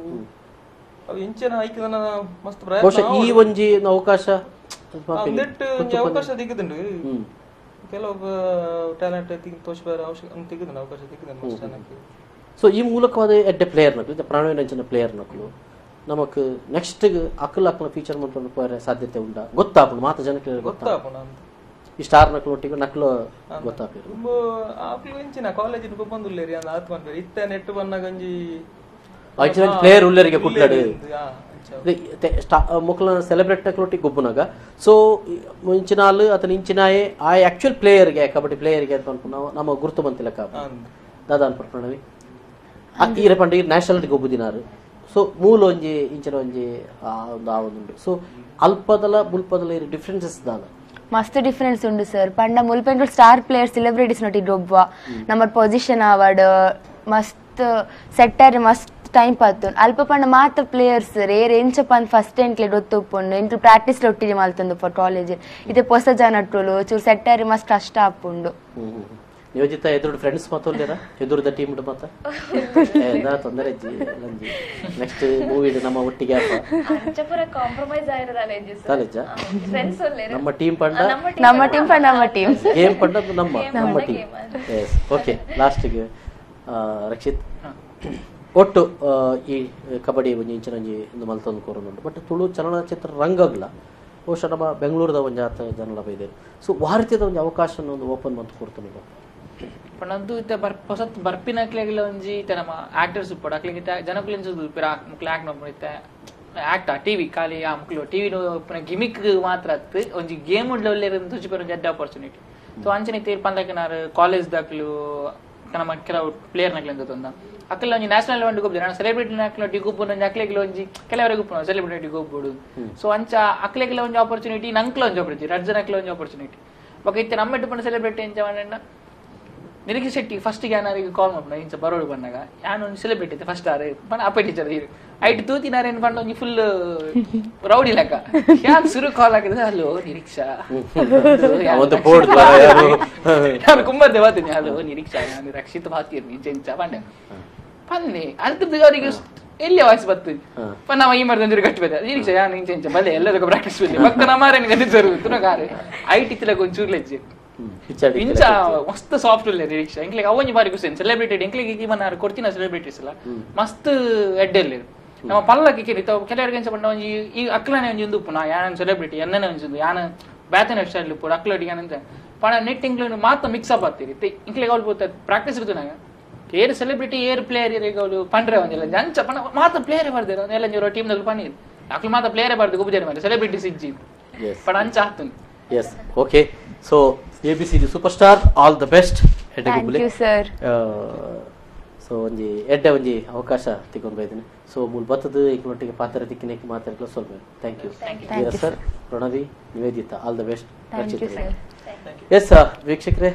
ಇಂಚೆನ ಐಕ್ಯದನ ಮಸ್ತ್ ಬಹುಶಃ ಈ ಒಂಜಿ ಅವಕಾಶ ಅಂದಿಟ್ಟು ಒಂಜಿ ಅವಕಾಶ ದಿಗದುಂಡು ಕೆಲವು ಟ್ಯಾಲೆಂಟ್ ತೋರಿಸ್ಬಾರ ತೆಗೆದು ಅವಕಾಶ ತೆಗೆದು ಜನಕ್ಕೆ ಸೊ ಈ ಮೂಲಕವಾದ ಎಡ್ಡೆ ಪ್ಲೇಯರ್ ನಕ್ಲು ಪ್ರಾಣವಿನಂಚಿನ ಪ್ಲೇಯರ್ ನಕ್ಲು ನಮಕ್ ನೆಕ್ಸ್ಟ್ ಅಕ್ಕಲ್ ಅಕ್ಕಲ ಫೀಚರ್ ಮಾಡ್ಕೊಂಡು ಹೋಗೋ ಸಾಧ್ಯತೆ ಉಂಟಾ ಗೊತ್ತಾಪುಂಡು ಮಾತ ಜನಕ್ಕೆ ಗೊತ್ತಾಪುಂಡು ಅಂತ ಈ ಸ್ಟಾರ್ ನಕ್ಲು ಒಟ್ಟಿಗೆ ನಕ್ಲು ಗೊತ್ತಾಪಿರು ತುಂಬ ಆಕ್ಲು ಇಂಚಿನ ಕಾಲೇಜ್ ಬಂದುಲ್ಲೇರಿ ಅಂದ ಆತ್ಮ ಅಂತಾರೆ ಇತ್ತ ನೆಟ್ಟು ಬನ್ನಗಂಜಿ ಪ್ಲೇಯರ್ ಉಳ್ಳರಿಗೆ ಕುಟ್ಲಾಡು ಮೊಕ್ಕಲ ಸೆಲೆಬ್ರೇಟ್ ನಕ್ಲೊಟ್ಟಿಗೆ ಗೊಬ್ಬನಾಗ ಸೊ ಇಂಚಿನಾಲ್ ಅತನ ಇಂಚಿನಾಯೇ ಆ ಆಕ್ಚುಯಲ್ ಪ್ಲೇಯರ್ಗೆ ಕಬಡ್ಡಿ ಪ್ಲೇಯರ್ಗೆ ಅಂತ ಅನ್ಕೊಂಡು ನಮ್ಮ ಗುರುತು ಬಂತಿಲ್ಲ ದಾದಾ ಅನ್ಪಡ್ಕೊಂಡವಿ ಈರ ಪಂಡ ನ್ಯಾಷನಲ್ ಗೊಬ್ಬುದಿನಾರು ಸೊ ಮೂಲ ಒಂಜಿ ಇಂಚಿನ ಒಂಜಿ ಒಂದು ಆ ಒಂದು ಸೊ ಅಲ್ಪದಲ ಮುಲ್ಪದಲ ಡಿಫ್ರೆನ್ಸಸ್ ದಾದ ಮಸ್ತ್ ಡಿಫರೆನ್ಸ್ ಉಂಡು ಸರ್ ಪಂಡ ಮುಲ್ಪೆಂಡು ಸ್ಟಾರ್ ಪ್ಲೇಯರ್ ಸೆಲೆಬ್ರಿಟೀಸ್ ನೊಟ್ಟಿಗೆ ಒಬ್ಬ ನಮ್ಮ ಪೊಸಿಷನ್ ಆವಡ್ ಮಸ್ತ್ ಸೆಟ್ಟರ್ ಮಸ್ತ್ ಟೈಮ್ ಪಾತು ಅಲ್ಪ ಪಂಡ ಮಾತ ಪ್ಲೇಯರ್ಸ್ ಏರ್ ಎಂಚ ಪಂದ್ ಫಸ್ಟ್ ಎಂಕ್ಲೆ ಒತ್ತುಪ್ಪುಂಡು ಎಂಟ್ಲು ಪ್ರಾಕ್ಟೀಸ್ ಒಟ್ಟಿಗೆ ಮಲ್ತಂದು ಕಾಲೇಜ್ ಇತ್ತೆ ಹೊಸ ಜನಟ್ಟುಲು ಚೂರು ಸೆಟ್ಟರ್ ಮಸ್ತ್ ಕಷ್ಟ ಆಪುಂಡು ನಿಯೋಜಿತ ಎದುರು ಫ್ರೆಂಡ್ಸ್ ಮಾತೊಲ್ಲೇರ ಎದುರದ ಟೀಮ್ ಮಾತ ತೊಂದರೆ ನೆಕ್ಸ್ಟ್ ಮೂವಿ ನಮ್ಮ ಒಟ್ಟಿಗೆ ನಮ್ಮ ಟೀಮ್ ಪಂಡ ನಮ್ಮ ಟೀಮ್ ಗೇಮ್ ಪಂಡ ನಮ್ಮ ಟೀಮ್ ಓಕೆ ಲಾಸ್ಟ್ಗೆ ರಕ್ಷಿತ್ ಒಟ್ಟು ಈ ಕಬಡ್ಡಿ ಒಂಜಿ ಇಂಚಿನಂಜಿ ಒಂದು ಮಲ್ತೊಂದು ಕೋರುನುಂಟು ಬಟ್ ತುಳು ಚಲನಚಿತ್ರ ರಂಗಗ್ಲ ಬಹುಶಃ ನಮ್ಮ ಬೆಂಗಳೂರದ ಒಂದು ಜಾತ ಜನಲ ಬೈದೇರು ಸೊ ವಾರತಿದ ಒಂದು ಅವಕಾಶ ಒಂದು ಓಪನ್ ಮಂತ್ ಕೊಡ್ತಾನೆ ಪಂಡಂದು ಇತ್ತೆ ಹೊಸತ್ ಬರ್ಪಿನಕ್ಲೆಗ್ಲ ಒಂಜಿ ಇತ್ತೆ ನಮ್ಮ ಆಕ್ಟರ್ಸ್ ಉಪ್ಪಡು ಅಕ್ಲಿಗೆ ಜನಕ್ಲೆಂಚದು ಮುಕ್ಲು ಆಕ್ಟ್ ನೋಡ್ಬಿಡುತ್ತೆ ಆಕ್ಟ ಟಿವಿ ಖಾಲಿ ಆ ಮುಕ್ಲು ಟಿವಿ ಗಿಮಿಕ್ ಮಾತ್ರ ಅತ್ತು ಒಂಜಿ ಗೇಮ್ ಉಡ್ಲ ಒಳ್ಳೆ ತುಚಿಪರ ಜಡ್ ಆಪರ್ಚುನಿಟಿ ಸೊ ಅಂಚನೆ ತೀರ್ ಪಂದಕ್ಕೆ ನಾರು ಕಾಲೇಜ್ ದಾಕ್ಲು ನಮ್ಮ ಕೆಲವು ಪ್ಲೇಯರ್ ನಕ್ಲೆಂದು ತಂದ ಅಕ್ಕಲ್ಲ ಒಂಜಿ ನ್ಯಾಷನಲ್ ಲೆವೆಲ್ ಗೊಬ್ಬು ನಾನು ಸೆಲೆಬ್ರಿಟಿ ನಕ್ಲೊಟ್ಟಿಗೆ ಗೊಬ್ಬು ಅಕ್ಲೆಗ್ಲ ಒಂಜಿ ಕೆಲವರಿಗೆ ಗೊಬ್ಬು ಸೆಲೆಬ್ರಿಟಿ ಗೊಬ್ಬುಡು ಸೊ ಅಂಚ ಅಕ್ಲೆಗ್ಲ ಒಂಜಿ ಆಪರ್ಚುನಿಟಿ ನಂಕ್ಲ ಒಂಜಿ ಆಪರ್ಚುನಿಟಿ ರಡ್ಜನಕ್ಲ ಒಂಜಿ ಆಪರ್ಚುನಿಟಿ ಬೊಕ ಇತ್ತೆ ನಮ್ಮ ಇಟ್ಟು ಪಂಡ ಸೆಲೆಬ್ರಿಟಿ ಎಂಚ ಮಾಡಣ್ಣ ನಿರೀಕ್ಷೆ ಶೆಟ್ಟಿ ಫಸ್ಟ್ ಯಾರಿಗೆ ಕಾಲ್ ಮಾಡ್ಬಿಡ ಇಂಚ ಬರೋಡು ಬಂದಾಗ ಯಾನು ಒಂದು ಸೆಲೆಬ್ರಿಟಿ ಇತ್ತೆ ಫಸ್ಟ್ ಆರೆ ಪಂಡ ಅಪ್ಪ ಟೀಚರ್ ಇರು ಐಟ್ ತೂತಿನಾರೇನು ಪಂಡ ಒಂಜಿ ಫುಲ್ ರೌಡಿ ಲೆಕ್ಕ ಯಾಕೆ ಶುರು ಕಾಲ್ ಹಾಕಿದ್ರೆ ಹಲೋ ನಿರೀಕ್ಷಾ ನಾನು ಕುಂಬರ್ದೆ ಬರ್ತೀನಿ ಹಲೋ ನಿರೀಕ್ಷಾ ನಾನು ರಕ್ಷಿತ ಭಾತಿರ್ನಿ ಇಂಚ ಪಂಡೆ ಪನ್ನೆ ಅಲ್ತದ್ದು ಅವರಿಗೆ ಎಲ್ಲಿ ವಾಯ್ಸ್ ಬರ್ತದೆ ನಾವು ಈ ಮರದ ಗಟ್ಟಿ ಬರ್ತದೆ ನಿರೀಕ್ಷೆ ಯಾನು ಇಂಚ ಬಲೆ ಎಲ್ಲದಕ್ಕೂ ಪ್ರಾಕ್ಟೀಸ್ ಬಂದೆ ಪಕ್ಕ ನಮ್ಮಾರೆ ನಿಗದಿ ಜರುಗುತ್ತು ಗಾರೆ ಐಟ್ ಇತ್ತಲಾಗ ಒಂಚೂರು ಲೆಜ್ಜೆ ಇಂಚ ಮಸ್ತ್ ಸಾಫ್ಟ್ ಉಳ್ಳೆ ನಿರೀಕ್ಷೆ ಎಂಕ್ಲಿಗೆ ಅವೊಂಜಿ ಬಾರಿ ಖುಷಿ ಸೆಲೆಬ್ರಿಟಿ ಎಂಕ್ಲಿಗೆ ಇವನ್ ಯಾರು ಕೊಡ್ತೀನಿ ಸೆಲೆಬ್ರಿಟೀಸ್ ಎಲ್ಲ ಮಸ್ತ್ ಎಡ್ಡೆಲ್ಲಿ ನಮ್ಮ ಪಲ್ಲಕ್ಕೆ ಕೇಳಿತಾವ ಕೆಲವರಿಗೆ ಎಂಚ ಬಂಡ ಒಂಜಿ ಈ ಅಕ್ಲನೇ ಒಂಜಿ ಉಂದು ನಾ ಯಾನ ಸೆಲೆಬ್ರಿಟಿ ಎನ್ನನೇ ಒಂಜಿ ಯಾನ ಬ್ಯಾತನ ಸ್ಟೈಲ್ ಪೂರ ಅಕ್ಲೊಟ್ಟಿಗೆ ಏನಂತ ಪಣ ನೆಟ್ ಇಂಕ್ಲು ಮಾತ್ರ ಮಿಕ್ಸ್ ಅಪ್ ಆಗ್ತೀರಿ ಇಂಕ್ಲಿಗೆ ಅವ್ರು ಬೋತ ಪ್ರಾಕ್ಟೀಸ್ ಇರುತ್ತೆ ನಂಗೆ ಏರ್ ಸೆಲೆಬ್ರಿಟಿ ಏರ್ ಪ್ಲೇಯರ್ ಈಗ ಅವಳು ಪಂಡ್ರೆ ಒಂದಿಲ್ಲ ಅಂಚ ಪಣ ಮಾತ್ರ ಪ್ಲೇಯರೇ ಬರ್ದಿರ ಎಲ್ಲ ನೀವು ಟೀಮ್ ನಲ್ಲಿ ಪಣಿ ಅಕ್ಲು ಮಾತ್ರ ಪ್ಲೇಯರೇ ಬರ್ದು ಗುಬ್ಜಾರಿ ಮಾಡಿ ಸೆಲೆಬ್ರಿಟೀಸ್ ಇಜ್ಜಿ ಪಣ ಅಂಚ ಆಗ್ತದೆ yes okay so ABCD super all the best sir so ಒಂಜಿ ಎಡ್ಡೆ ಒಂಜಿ ಅವಕಾಶ ತಿಕ್ಕೊಂಡು ಬೈದಿನಿ ಸೊ ಮೂಲ ಬತ್ತದ ಈಗಿನೊಟ್ಟಿಗೆ ಪಾತ್ರ ತಿಕ್ಕಿನ ಮಾತಾಡ್ಲು ಸ್ವಲ್ಪ thank you sir Pranavi Nivedita all the best yes ವೀಕ್ಷಕರೇ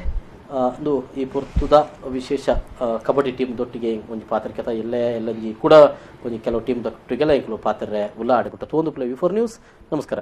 ಒಂದು ಈ ಪುರ್ತುದ ವಿಶೇಷ ಕಬಡ್ಡಿ ಟೀಮ್ ದೊಟ್ಟಿಗೆ ಒಂಜಿ ಪಾತ್ರಕ್ಕೆ ಎಲ್ಲಂಜಿ ಕೂಡ ಒಂಜಿ ಕೆಲವು ಟೀಮ್ ದೊಟ್ಟಿಗೆಲ್ಲ ಈಗಲೂ ಪಾತ್ರ ಉಲ್ಲ ಆಡಿಬಿಟ್ಟು ತೋಂದು ಪ್ಲೇ ವಿ4 ನ್ಯೂಸ್ ನಮಸ್ಕಾರ.